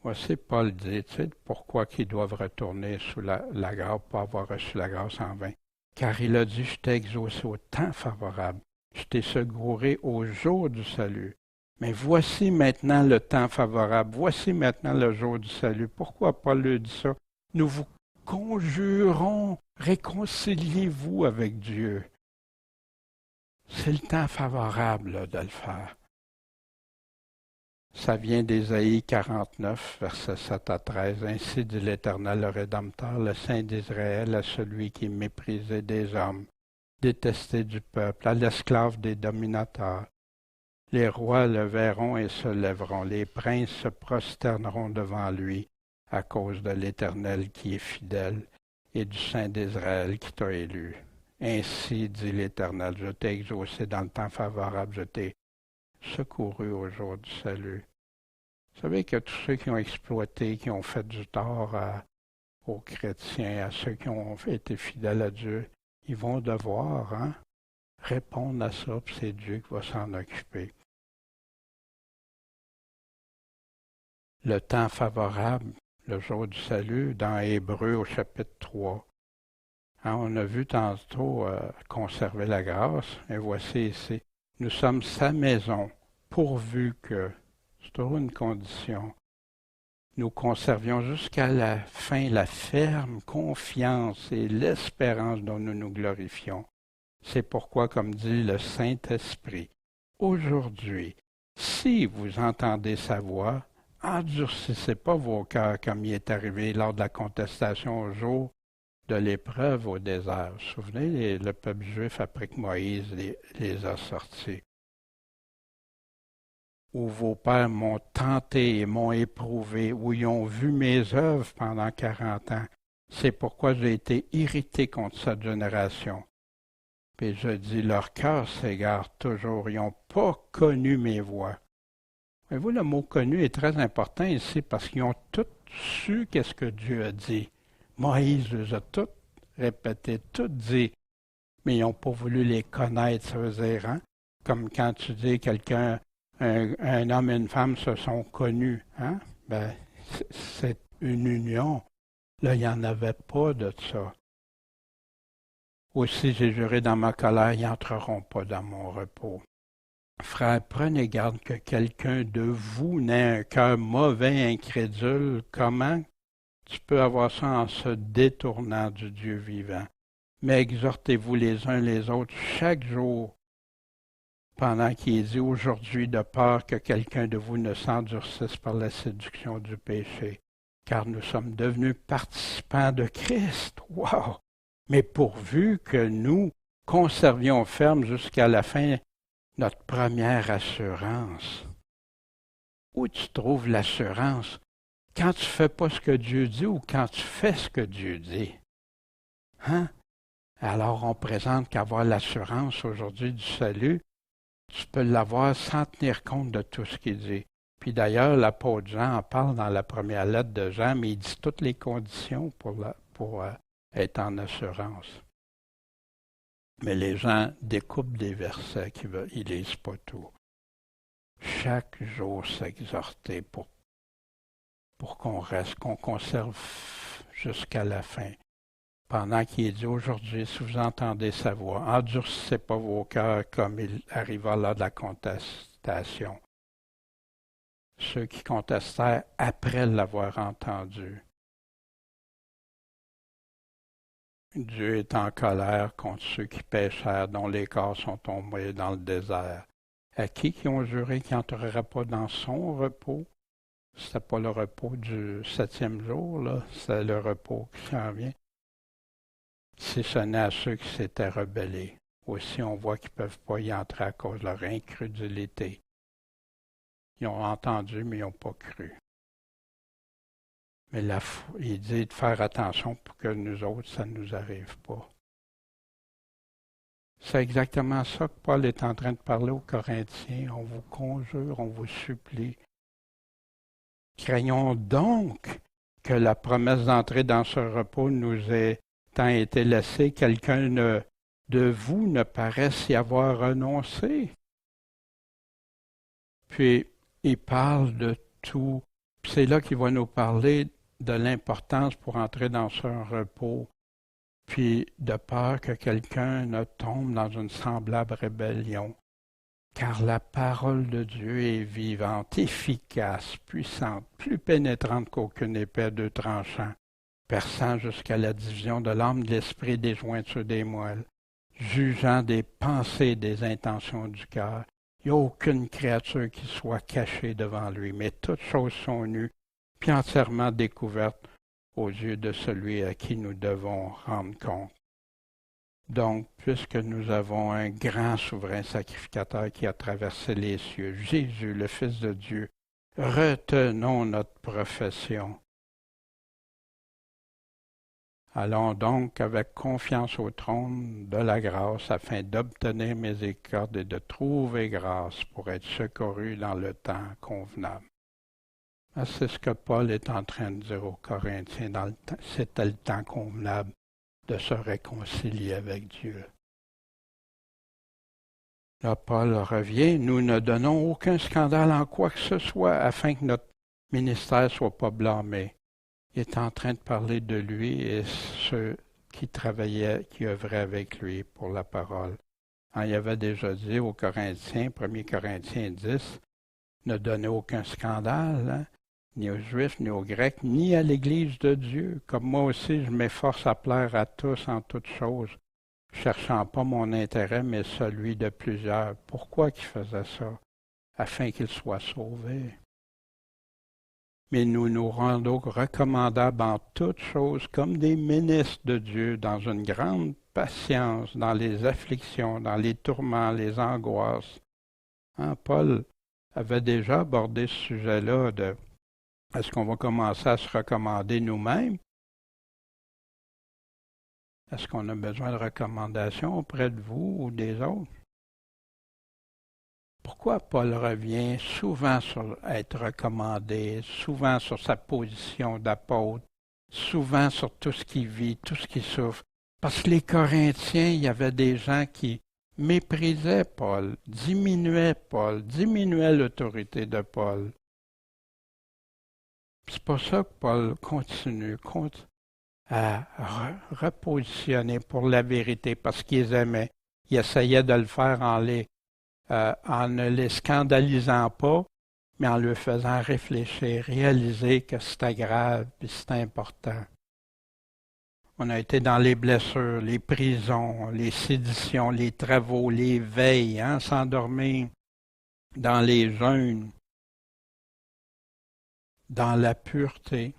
Voici Paul dit, tu sais, pourquoi qu'ils doivent retourner sous la grâce, pas avoir reçu la grâce en vain. Car il a dit, je t'ai exaucé au temps favorable, je t'ai secouru au jour du salut. Mais voici maintenant le temps favorable, voici maintenant le jour du salut. Pourquoi Paul lui dit ça? Nous vous conjurons, réconciliez-vous avec Dieu. C'est le temps favorable là, de le faire. Ça vient d'Ésaïe 49, versets 7 à 13. Ainsi dit l'Éternel, le Rédempteur, le Saint d'Israël, à celui qui est méprisé des hommes, détesté du peuple, à l'esclave des dominateurs. Les rois le verront et se lèveront, les princes se prosterneront devant lui, à cause de l'Éternel qui est fidèle et du Saint d'Israël qui t'a élu. Ainsi dit l'Éternel, je t'ai exaucé dans le temps favorable, je t'ai secouru au jour du salut. Vous savez que tous ceux qui ont exploité, qui ont fait du tort aux chrétiens, à ceux qui ont été fidèles à Dieu. Ils vont devoir répondre à ça, puis c'est Dieu qui va s'en occuper. Le temps favorable, le jour du salut, dans Hébreux au chapitre 3. On a vu tantôt conserver la grâce, et voici ici, nous sommes sa maison, pourvu que, c'est toujours une condition, nous conservions jusqu'à la fin la ferme confiance et l'espérance dont nous nous glorifions. C'est pourquoi, comme dit le Saint-Esprit, aujourd'hui, si vous entendez sa voix, endurcissez pas vos cœurs comme il est arrivé lors de la contestation au jour de l'épreuve au désert. Vous vous souvenez, le peuple juif, après que Moïse les a sortis. Où vos pères m'ont tenté et m'ont éprouvé, où ils ont vu mes œuvres pendant 40 ans. C'est pourquoi j'ai été irrité contre cette génération. Puis je dis, leur cœur s'égare toujours, ils n'ont pas connu mes voies. Voyez-vous, le mot connu est très important ici parce qu'ils ont tous su qu'est-ce que Dieu a dit. Moïse les a tous répétés, tout dit, mais ils n'ont pas voulu les connaître, ça veut dire, comme quand tu dis quelqu'un, un homme et une femme se sont connus, ben, c'est une union. Là, il n'y en avait pas de ça. Aussi, j'ai juré dans ma colère, ils n'entreront pas dans mon repos. Frères, prenez garde que quelqu'un de vous n'ait un cœur mauvais, incrédule. Comment tu peux avoir ça en se détournant du Dieu vivant? Mais exhortez-vous les uns les autres chaque jour, pendant qu'il est dit aujourd'hui, de peur que quelqu'un de vous ne s'endurcisse par la séduction du péché, car nous sommes devenus participants de Christ. Wow! Mais pourvu que nous conservions ferme jusqu'à la fin notre première assurance. Où tu trouves l'assurance? Quand tu ne fais pas ce que Dieu dit ou quand tu fais ce que Dieu dit? Alors on présente qu'avoir l'assurance aujourd'hui du salut, tu peux l'avoir sans tenir compte de tout ce qu'il dit. Puis d'ailleurs, l'apôtre Jean en parle dans la première lettre de Jean, mais il dit toutes les conditions pour être en assurance. Mais les gens découpent des versets, ils ne lisent pas tout. Chaque jour s'exhorter pour qu'on reste, qu'on conserve jusqu'à la fin. Pendant qu'il est dit aujourd'hui, si vous entendez sa voix, endurcissez pas vos cœurs comme il arriva lors de la contestation. Ceux qui contestèrent après l'avoir entendu. Dieu est en colère contre ceux qui péchèrent, dont les corps sont tombés dans le désert. À qui ont juré qu'ils n'entreraient pas dans son repos? C'était pas le repos du 7e jour, là, c'est le repos qui s'en vient. Si ce n'est à ceux qui s'étaient rebellés. Aussi, on voit qu'ils ne peuvent pas y entrer à cause de leur incrédulité. Ils ont entendu, mais ils n'ont pas cru. Mais il dit de faire attention pour que nous autres, ça ne nous arrive pas. C'est exactement ça que Paul est en train de parler aux Corinthiens. On vous conjure, on vous supplie. Craignons donc que la promesse d'entrer dans ce repos nous ait tant été laissée, quelqu'un de vous ne paraisse y avoir renoncé. Puis, il parle de tout. C'est là qu'il va nous parler de l'importance pour entrer dans ce repos, puis de peur que quelqu'un ne tombe dans une semblable rébellion. Car la parole de Dieu est vivante, efficace, puissante, plus pénétrante qu'aucune épée à deux tranchants, perçant jusqu'à la division de l'âme, de l'esprit, des jointures des moelles, jugeant des pensées et des intentions du cœur. Il n'y a aucune créature qui soit cachée devant lui, mais toutes choses sont nues, puis entièrement découvertes aux yeux de celui à qui nous devons rendre compte. Donc, puisque nous avons un grand souverain sacrificateur qui a traversé les cieux, Jésus, le Fils de Dieu, retenons notre profession. Allons donc avec confiance au trône de la grâce afin d'obtenir miséricorde et de trouver grâce pour être secourus dans le temps convenable. C'est ce que Paul est en train de dire aux Corinthiens. C'était le temps convenable de se réconcilier avec Dieu. Là, Paul revient, nous ne donnons aucun scandale en quoi que ce soit afin que notre ministère ne soit pas blâmé. Il est en train de parler de lui et ceux qui travaillaient, qui œuvraient avec lui pour la parole. Il avait déjà dit aux Corinthiens, 1 Corinthiens 10, ne donnez aucun scandale, ni aux Juifs, ni aux Grecs, ni à l'Église de Dieu. Comme moi aussi, je m'efforce à plaire à tous en toutes choses, cherchant pas mon intérêt, mais celui de plusieurs. Pourquoi qu'il faisait ça? Afin qu'ils soient sauvés. Mais nous nous rendons recommandables en toutes choses comme des ministres de Dieu, dans une grande patience, dans les afflictions, dans les tourments, les angoisses. Paul avait déjà abordé ce sujet-là de est-ce qu'on va commencer à se recommander nous-mêmes? Est-ce qu'on a besoin de recommandations auprès de vous ou des autres? Pourquoi Paul revient souvent sur être recommandé, souvent sur sa position d'apôtre, souvent sur tout ce qu'il vit, tout ce qu'il souffre? Parce que les Corinthiens, il y avait des gens qui méprisaient Paul, diminuaient l'autorité de Paul. C'est pour ça que Paul continue à repositionner pour la vérité, parce qu'ils aimaient. Il essayait de le faire en ne les scandalisant pas, mais en leur faisant réfléchir, réaliser que c'était grave et c'était important. On a été dans les blessures, les prisons, les séditions, les travaux, les veilles, s'endormir, dans les jeûnes, dans la pureté,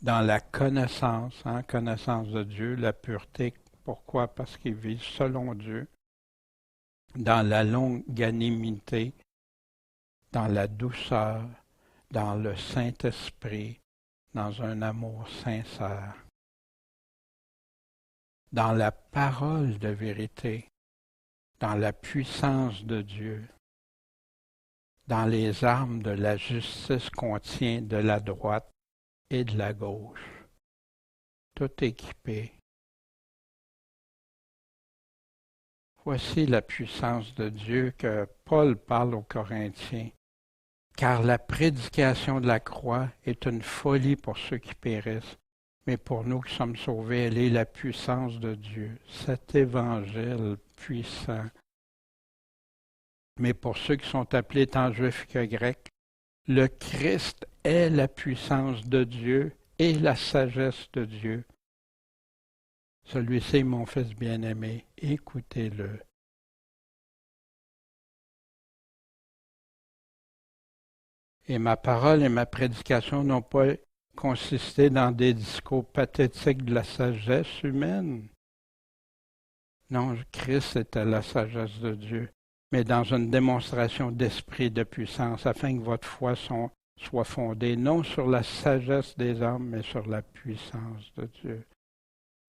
dans la connaissance, connaissance de Dieu, la pureté. Pourquoi? Parce qu'ils vivent selon Dieu. Dans la longanimité, dans la douceur, dans le Saint-Esprit, dans un amour sincère, dans la parole de vérité, dans la puissance de Dieu, dans les armes de la justice qu'on tient de la droite et de la gauche, tout équipé. Voici la puissance de Dieu que Paul parle aux Corinthiens. Car la prédication de la croix est une folie pour ceux qui périssent, mais pour nous qui sommes sauvés, elle est la puissance de Dieu, cet évangile puissant. Mais pour ceux qui sont appelés tant juifs que grecs, le Christ est la puissance de Dieu et la sagesse de Dieu. Celui-ci est mon Fils bien-aimé, écoutez-le. Et ma parole et ma prédication n'ont pas consisté dans des discours pathétiques de la sagesse humaine. Non, Christ était la sagesse de Dieu, mais dans une démonstration d'esprit de puissance, afin que votre foi soit fondée non sur la sagesse des hommes, mais sur la puissance de Dieu.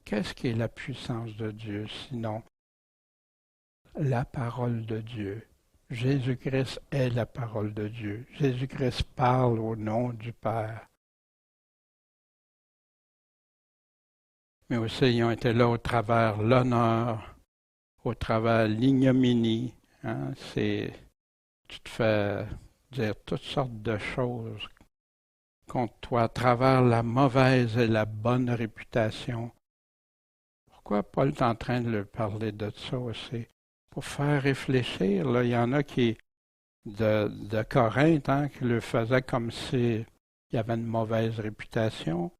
Qu'est-ce qui est la puissance de Dieu, sinon la parole de Dieu? Jésus-Christ est la parole de Dieu. Jésus-Christ parle au nom du Père. Mais aussi, ils ont été là au travers l'honneur, au travers l'ignominie. Tu te fais dire toutes sortes de choses contre toi à travers la mauvaise et la bonne réputation. Pourquoi Paul est en train de leur parler de ça aussi? Pour faire réfléchir, là, il y en a qui, de Corinthe, qui le faisaient comme s'il y avait une mauvaise réputation,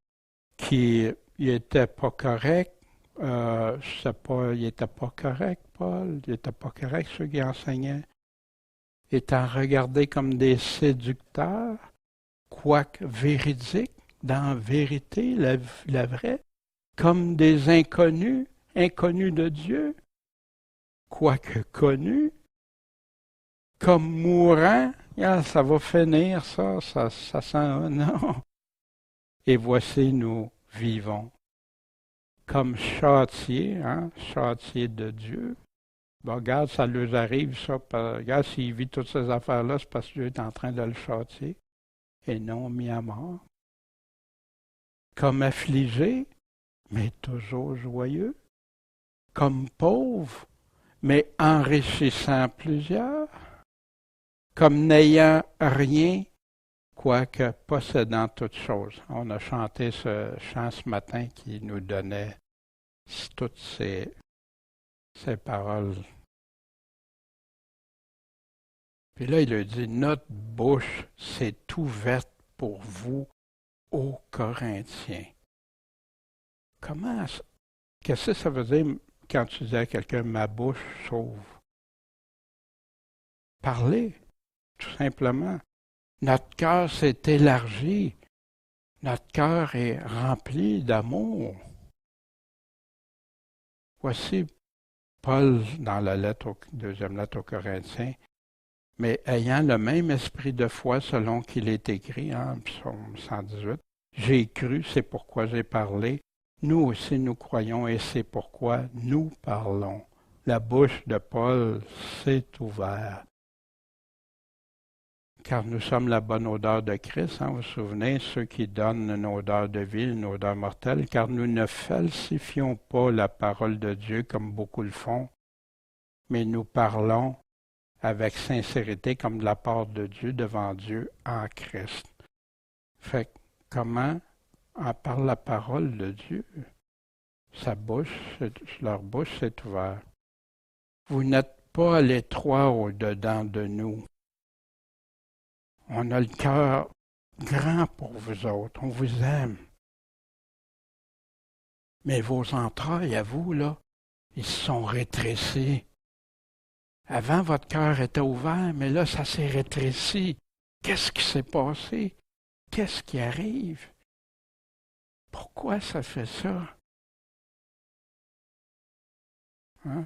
qui n'était pas correct. Je sais pas, il n'était pas correct, Paul. Il n'était pas correct, ceux qui enseignaient. Étant regardés comme des séducteurs, quoique véridiques, dans la vérité, la vraie, comme des inconnus de Dieu, quoique connus, comme mourants. Ça va finir, ça sent, non. Et voici, nous vivons comme châtiés, châtiés de Dieu. Bon, regarde, ça leur arrive, ça. Regarde, s'il vit toutes ces affaires-là, c'est parce que Dieu est en train de le châtier. et non mis à mort. Comme affligé, mais toujours joyeux. Comme pauvre, mais enrichissant plusieurs. Comme n'ayant rien, quoique possédant toutes choses. On a chanté ce chant ce matin qui nous donnait toutes ces paroles. Puis là, il a dit, notre bouche s'est ouverte pour vous, ô Corinthiens. Qu'est-ce que ça veut dire quand tu dis à quelqu'un, ma bouche s'ouvre? Parler, tout simplement. Notre cœur s'est élargi. Notre cœur est rempli d'amour. Voici Paul dans la deuxième lettre aux Corinthiens, mais ayant le même esprit de foi selon qu'il est écrit en Psaume 118, j'ai cru, c'est pourquoi j'ai parlé. Nous aussi nous croyons et c'est pourquoi nous parlons. La bouche de Paul s'est ouverte. Car nous sommes la bonne odeur de Christ, vous vous souvenez, ceux qui donnent une odeur de vie, une odeur mortelle, car nous ne falsifions pas la parole de Dieu comme beaucoup le font, mais nous parlons avec sincérité comme de la part de Dieu devant Dieu en Christ. Fait comment en parle la parole de Dieu? Leur bouche s'est ouverte. Vous n'êtes pas à l'étroit au-dedans de nous. On a le cœur grand pour vous autres. On vous aime. Mais vos entrailles, à vous, là, ils se sont rétrécis. Avant, votre cœur était ouvert, mais là, ça s'est rétréci. Qu'est-ce qui s'est passé? Qu'est-ce qui arrive? Pourquoi ça fait ça? Hein?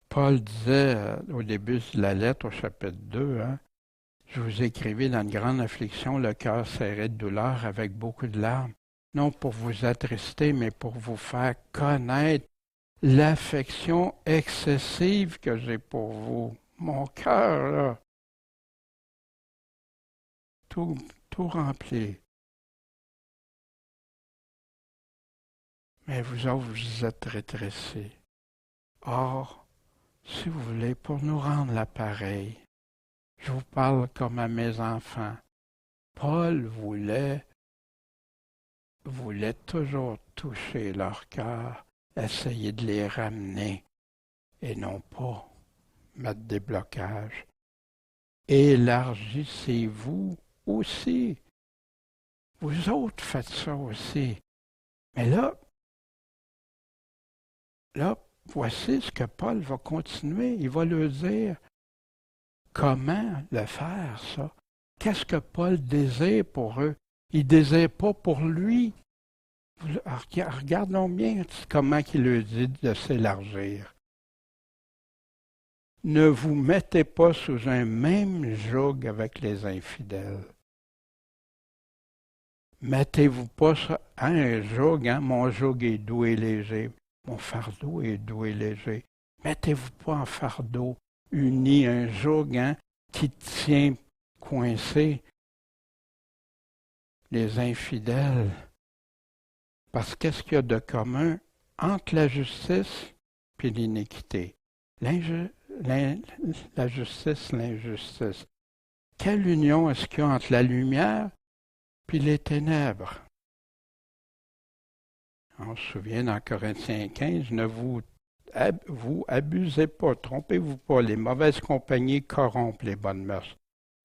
Paul disait au début de la lettre, au chapitre 2, je vous écrivais dans une grande affliction, le cœur serré de douleur avec beaucoup de larmes, non pour vous attrister, mais pour vous faire connaître l'affection excessive que j'ai pour vous. Mon cœur, là, tout rempli. Mais vous autres, vous êtes rétrécis. Or, si vous voulez, pour nous rendre l'appareil, je vous parle comme à mes enfants. Paul voulait toujours toucher leur cœur, essayer de les ramener et non pas mettre des blocages. Élargissez-vous aussi. Vous autres faites ça aussi. Mais là, voici ce que Paul va continuer. Il va leur dire comment le faire, ça. Qu'est-ce que Paul désire pour eux? Il ne désire pas pour lui. Regardons bien comment il leur dit de s'élargir. Ne vous mettez pas sous un même joug avec les infidèles. Mettez-vous pas sur un joug, mon joug est doux et léger, mon fardeau est doux et léger. Mettez-vous pas en fardeau uni, un joug qui tient coincé les infidèles. Parce qu'est-ce qu'il y a de commun entre la justice et l'iniquité? La justice, l'injustice. Quelle union est-ce qu'il y a entre la lumière et les ténèbres? On se souvient dans Corinthiens 15, ne vous abusez pas, trompez-vous pas, les mauvaises compagnies corrompent les bonnes mœurs.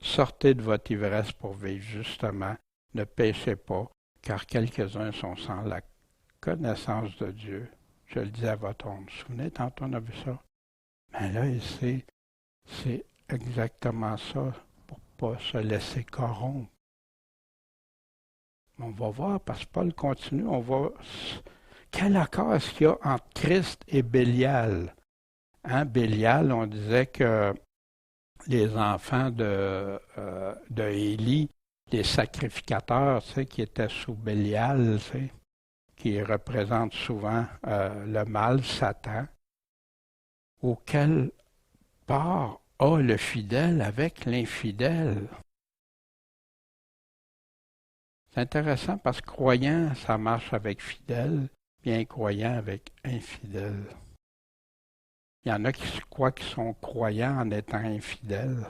Sortez de votre ivresse pour vivre justement, ne péchez pas, car quelques-uns sont sans la connaissance de Dieu. Je le dis à votre honte. Vous vous souvenez, tantôt on a vu ça? Mais là, ici, c'est exactement ça, pour ne pas se laisser corrompre. On va voir, parce que Paul continue, on va... Quel accord est-ce qu'il y a entre Christ et Bélial? Bélial, on disait que les enfants de Élie, les sacrificateurs, qui étaient sous Bélial, qui représentent souvent le mal, Satan, auquel part a le fidèle avec l'infidèle. C'est intéressant parce que croyant, ça marche avec fidèle, puis incroyant avec infidèle. Il y en a qui croient qu'ils sont croyants en étant infidèles.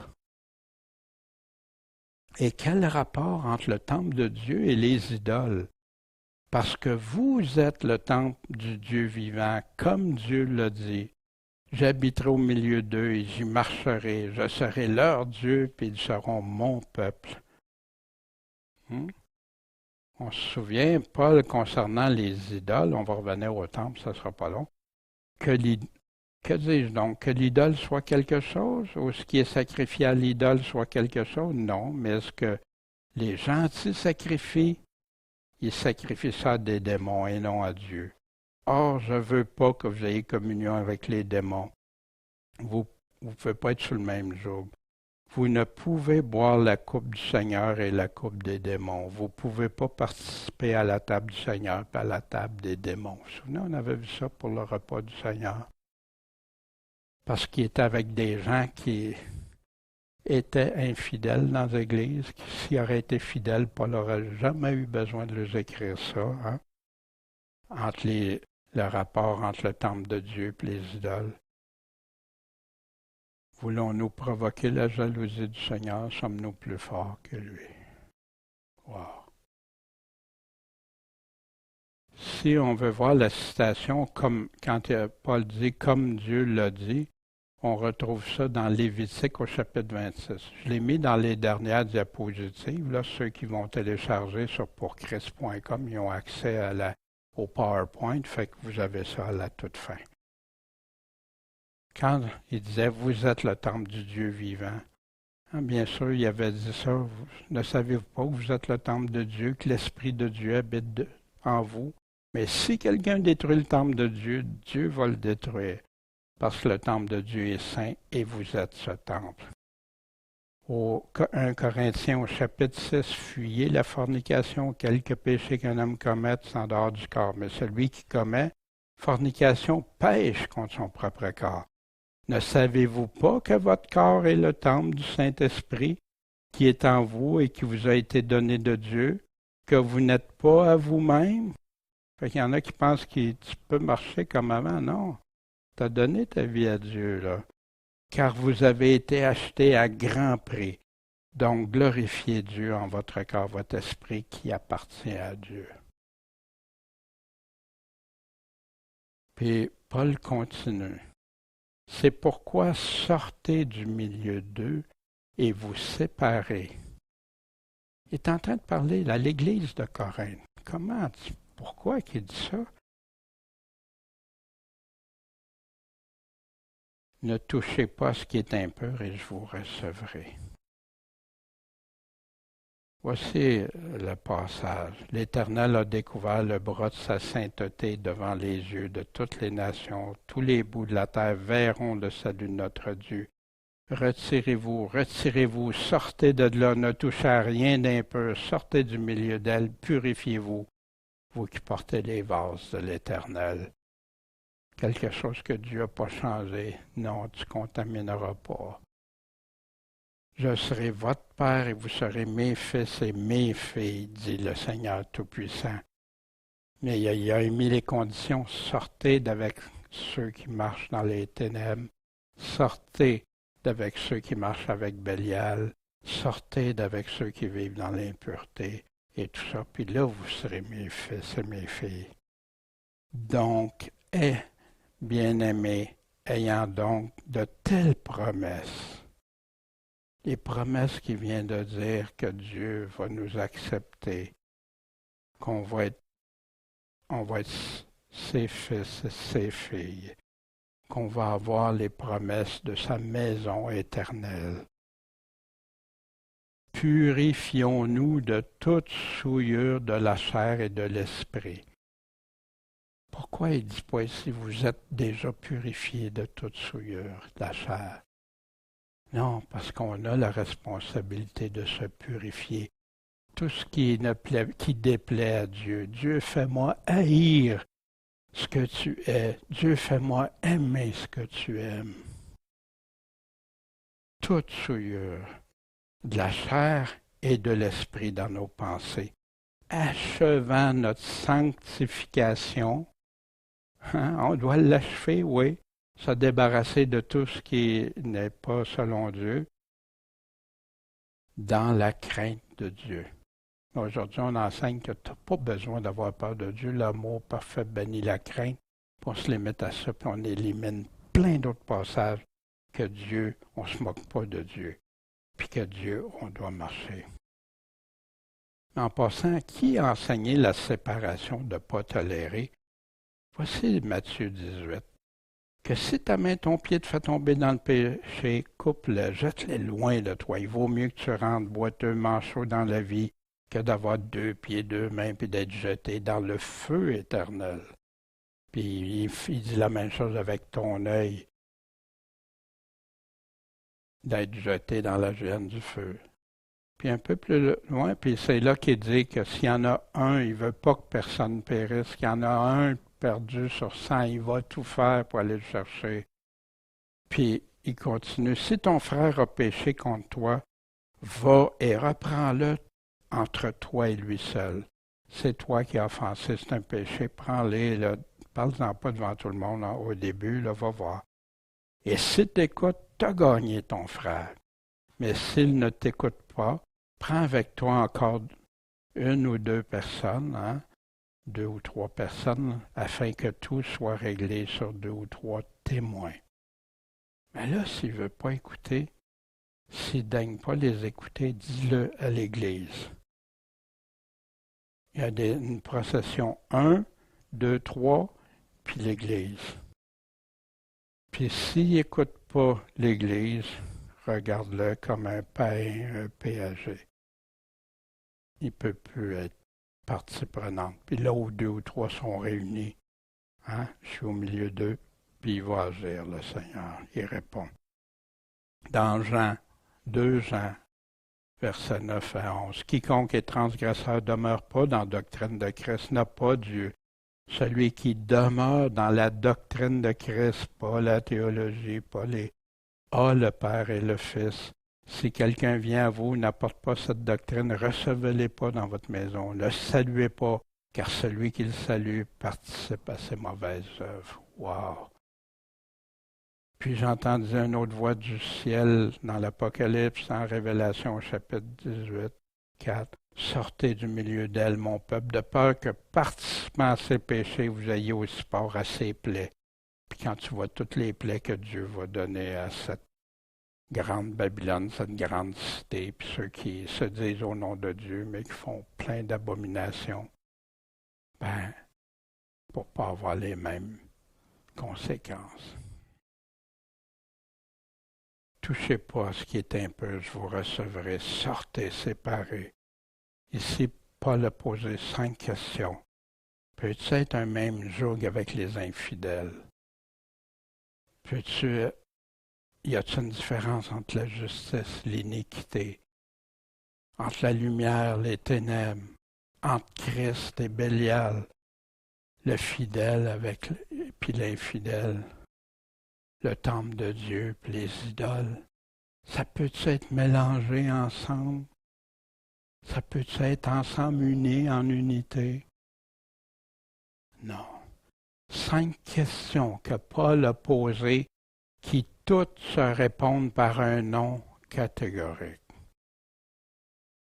Et quel rapport entre le temple de Dieu et les idoles? Parce que vous êtes le temple du Dieu vivant, comme Dieu l'a dit. J'habiterai au milieu d'eux et j'y marcherai. Je serai leur Dieu, puis ils seront mon peuple. On se souvient, Paul, concernant les idoles, on va revenir au temple, ça ne sera pas long, que dis-je donc? Que l'idole soit quelque chose? Ou ce qui est sacrifié à l'idole soit quelque chose? Non, mais est-ce que les gentils sacrifient? Ils sacrifient ça à des démons et non à Dieu. Or, je ne veux pas que vous ayez communion avec les démons. Vous ne pouvez pas être sur le même joug. Vous ne pouvez boire la coupe du Seigneur et la coupe des démons. Vous ne pouvez pas participer à la table du Seigneur et à la table des démons. Vous vous souvenez, on avait vu ça pour le repas du Seigneur. Parce qu'il était avec des gens qui étaient infidèles dans l'Église. S'ils auraient été fidèles, Paul n'aurait jamais eu besoin de leur écrire ça. Hein? Entre le rapport entre le temple de Dieu et les idoles. Voulons-nous provoquer la jalousie du Seigneur? Sommes-nous plus forts que lui? Wow. Si on veut voir la citation, comme quand Paul dit « comme Dieu l'a dit », on retrouve ça dans Lévitique au chapitre 26. Je l'ai mis dans les dernières diapositives. Là, ceux qui vont télécharger sur pourchrist.com, ils ont accès au PowerPoint, fait que vous avez ça à la toute fin. Quand il disait « Vous êtes le temple du Dieu vivant », bien sûr, il avait dit ça. Ne savez-vous pas que vous êtes le temple de Dieu, que l'Esprit de Dieu habite en vous? Mais si quelqu'un détruit le temple de Dieu, Dieu va le détruire. Parce que le temple de Dieu est saint et vous êtes ce temple. Au 1 Corinthiens au chapitre 6, fuyez la fornication, quelque péché qu'un homme commette en dehors du corps. Mais celui qui commet fornication pêche contre son propre corps. Ne savez-vous pas que votre corps est le temple du Saint-Esprit qui est en vous et qui vous a été donné de Dieu, que vous n'êtes pas à vous-même? Fait qu'il y en a qui pensent que tu peux marcher comme avant. Non. Tu as donné ta vie à Dieu, là. Car vous avez été achetés à grand prix. Donc, glorifiez Dieu en votre corps, votre esprit qui appartient à Dieu. Puis, Paul continue. C'est pourquoi sortez du milieu d'eux et vous séparez. Il est en train de parler à l'Église de Corinthe. Pourquoi il dit ça? Ne touchez pas ce qui est impur et je vous recevrai. Voici le passage. L'Éternel a découvert le bras de sa sainteté devant les yeux de toutes les nations. Tous les bouts de la terre verront le salut de notre Dieu. Retirez-vous, retirez-vous, sortez de là, ne touchez à rien d'impur, sortez du milieu d'elle, purifiez-vous, vous qui portez les vases de l'Éternel. Quelque chose que Dieu n'a pas changé. Non, tu ne contamineras pas. Je serai votre Père et vous serez mes fils et mes filles, dit le Seigneur Tout-Puissant. Mais il a émis les conditions. Sortez d'avec ceux qui marchent dans les ténèbres. Sortez d'avec ceux qui marchent avec Bélial. Sortez d'avec ceux qui vivent dans l'impureté. Et tout ça. Puis là, vous serez mes fils et mes filles. Donc, bien-aimés, ayant donc de telles promesses, les promesses qui viennent de dire que Dieu va nous accepter, on va être ses fils et ses filles, qu'on va avoir les promesses de sa maison éternelle. Purifions-nous de toute souillure de la chair et de l'esprit. Pourquoi il ne dit pas ici, vous êtes déjà purifiés de toute souillure de la chair? Non, parce qu'on a la responsabilité de se purifier. Tout ce qui déplaît à Dieu. Dieu, fais-moi haïr ce que tu es. Dieu, fais-moi aimer ce que tu aimes. Toute souillure de la chair et de l'esprit dans nos pensées. achevant notre sanctification. Hein? On doit l'achever, oui, se débarrasser de tout ce qui n'est pas selon Dieu, dans la crainte de Dieu. Aujourd'hui, on enseigne que tu n'as pas besoin d'avoir peur de Dieu. L'amour parfait bannit la crainte. Puis on se limite à ça, puis on élimine plein d'autres passages que Dieu, on ne se moque pas de Dieu, puis que Dieu, on doit marcher. En passant, qui a enseigné la séparation de ne pas tolérer? Voici Matthieu 18. Que si ta main, ton pied te fait tomber dans le péché, coupe-le, jette-le loin de toi. Il vaut mieux que tu rentres boiteux, manchot dans la vie que d'avoir 2 pieds, 2 mains, puis d'être jeté dans le feu éternel. Puis il dit la même chose avec ton œil, d'être jeté dans la gêne du feu. Puis un peu plus loin, puis c'est là qu'il dit que s'il y en a un, il ne veut pas que personne périsse, qu'il y en a un perdu sur 100, il va tout faire pour aller le chercher. Puis il continue, si ton frère a péché contre toi, va et reprends-le entre toi et lui seul. C'est toi qui as offensé, c'est un péché, prends-le, parle-en pas devant tout le monde au début, là, va voir. Et si tu écoutes, tu as gagné ton frère. Mais s'il ne t'écoute pas, prends avec toi encore 1 ou 2 personnes, hein, 2 ou 3 personnes, afin que tout soit réglé sur 2 ou 3 témoins. Mais là, s'il ne veut pas écouter, s'il ne daigne pas les écouter, dis-le à l'Église. Il y a une procession 1, 2, 3, puis l'Église. Puis s'il n'écoute pas l'Église, regarde-le comme un païen, un péager. Il ne peut plus être partie prenante. Puis là où 2 ou 3 sont réunis, hein, je suis au milieu d'eux, puis il va agir, le Seigneur. Il répond. Dans Jean, 2 Jean, versets 9 à 11. Quiconque est transgresseur demeure pas dans la doctrine de Christ, n'a pas Dieu. Celui qui demeure dans la doctrine de Christ, pas la théologie, pas les a le Père et le Fils. Si quelqu'un vient à vous, n'apporte pas cette doctrine, recevez-les pas dans votre maison, ne le saluez pas, car celui qui le salue participe à ses mauvaises œuvres. Wow! Puis j'entendis une autre voix du ciel dans l'Apocalypse, en Révélation chapitre 18, 4. Sortez du milieu d'elle, mon peuple, de peur que, participant à ses péchés, vous ayez aussi part à ses plaies. Puis quand tu vois toutes les plaies que Dieu va donner à cette grande Babylone, cette grande cité, puis ceux qui se disent au nom de Dieu, mais qui font plein d'abominations, ben, pour ne pas avoir les mêmes conséquences. Touchez pas à ce qui est impur, je vous recevrai. Sortez, séparés. Ici, Paul a posé 5 questions. Peux-tu être un même joug avec les infidèles? Y a-t-il une différence entre la justice, l'iniquité, entre la lumière, les ténèbres, entre Christ et Bélial, le fidèle puis l'infidèle? Le temple de Dieu, puis les idoles, ça peut-tu être mélangé ensemble? Ça peut-tu être ensemble unis en unité? Non. 5 questions que Paul a posées qui toutes se répondent par un non catégorique.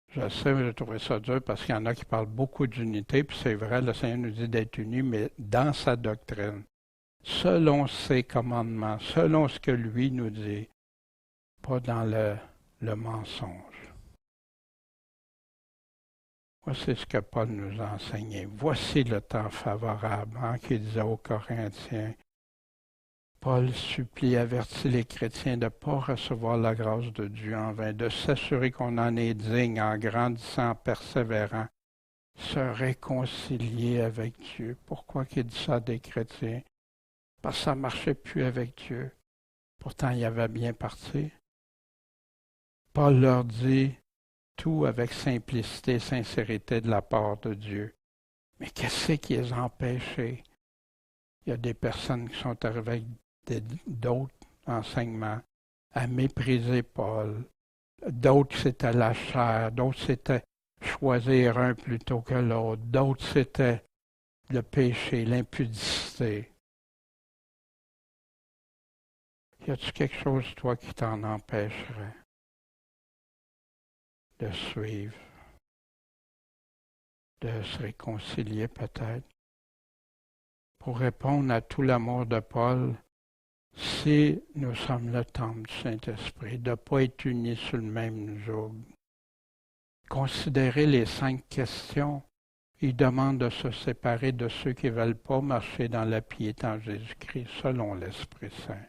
Je sais, j'ai trouvé ça dur parce qu'il y en a qui parlent beaucoup d'unité, puis c'est vrai, le Seigneur nous dit d'être unis, mais dans sa doctrine, selon ses commandements, selon ce que lui nous dit, pas dans le mensonge. Voici ce que Paul nous a enseigné. Voici le temps favorable, hein, qu'il disait aux Corinthiens. Paul supplie, avertit les chrétiens de ne pas recevoir la grâce de Dieu en vain, de s'assurer qu'on en est digne en grandissant, en persévérant, se réconcilier avec Dieu. Pourquoi qu'il dit ça à des chrétiens? Parce que ça ne marchait plus avec Dieu. Pourtant, il avait bien parti. Paul leur dit tout avec simplicité et sincérité de la part de Dieu. Mais qu'est-ce qui les a empêchés? Il y a des personnes qui sont arrivées avec d'autres enseignements à mépriser Paul. D'autres, c'était la chair. D'autres, c'était choisir un plutôt que l'autre. D'autres, c'était le péché, l'impudicité. Y a-t-il quelque chose, toi, qui t'en empêcherait de suivre, de se réconcilier peut-être? Pour répondre à tout l'amour de Paul, si nous sommes le temple du Saint-Esprit, de ne pas être unis sur le même joug. Considérez les 5 questions. Il demande de se séparer de ceux qui ne veulent pas marcher dans la piété en Jésus-Christ selon l'Esprit Saint.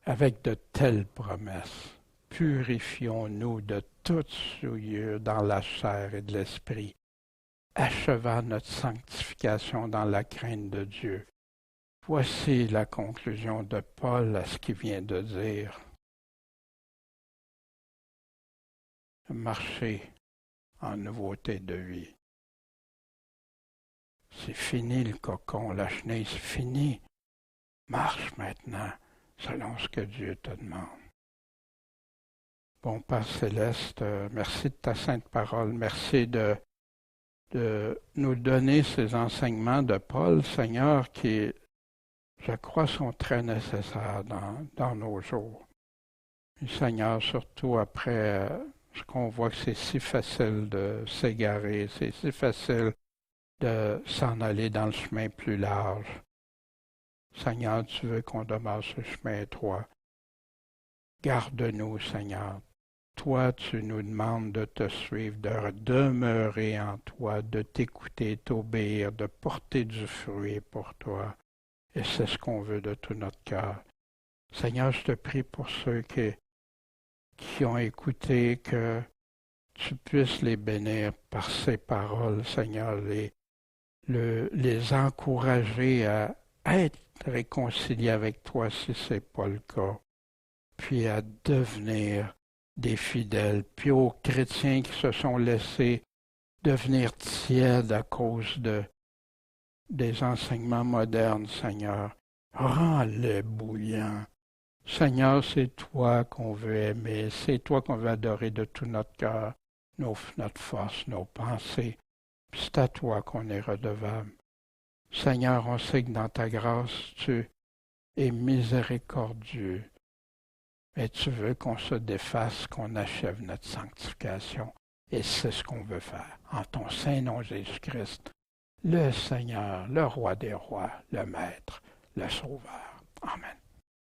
Avec de telles promesses, purifions-nous de toute souillure dans la chair et de l'esprit, achevant notre sanctification dans la crainte de Dieu. Voici la conclusion de Paul à ce qu'il vient de dire. Marcher en nouveauté de vie. C'est fini le cocon, la chenille, c'est fini. Marche maintenant selon ce que Dieu te demande. Bon Père Céleste, merci de ta sainte parole. Merci de nous donner ces enseignements de Paul, Seigneur, qui, je crois, sont très nécessaires dans nos jours. Et Seigneur, surtout après ce qu'on voit que c'est si facile de s'égarer, c'est si facile de s'en aller dans le chemin plus large. Seigneur, tu veux qu'on demeure sur le chemin étroit. Garde-nous, Seigneur. Toi, tu nous demandes de te suivre, de demeurer en toi, de t'écouter, t'obéir, de porter du fruit pour toi. Et c'est ce qu'on veut de tout notre cœur. Seigneur, je te prie pour ceux qui ont écouté, que tu puisses les bénir par ces paroles, Seigneur, les encourager à être réconciliés avec toi si ce n'est pas le cas, puis à devenir des fidèles, puis aux chrétiens qui se sont laissés devenir tièdes à cause des enseignements modernes, Seigneur. Rends-les bouillants. Seigneur, c'est toi qu'on veut aimer, c'est toi qu'on veut adorer de tout notre cœur, notre force, nos pensées. Puis c'est à toi qu'on est redevable. Seigneur, on sait que dans ta grâce, tu es miséricordieux. Et tu veux qu'on se défasse, qu'on achève notre sanctification. Et c'est ce qu'on veut faire. En ton saint nom Jésus-Christ, le Seigneur, le Roi des rois, le Maître, le Sauveur. Amen.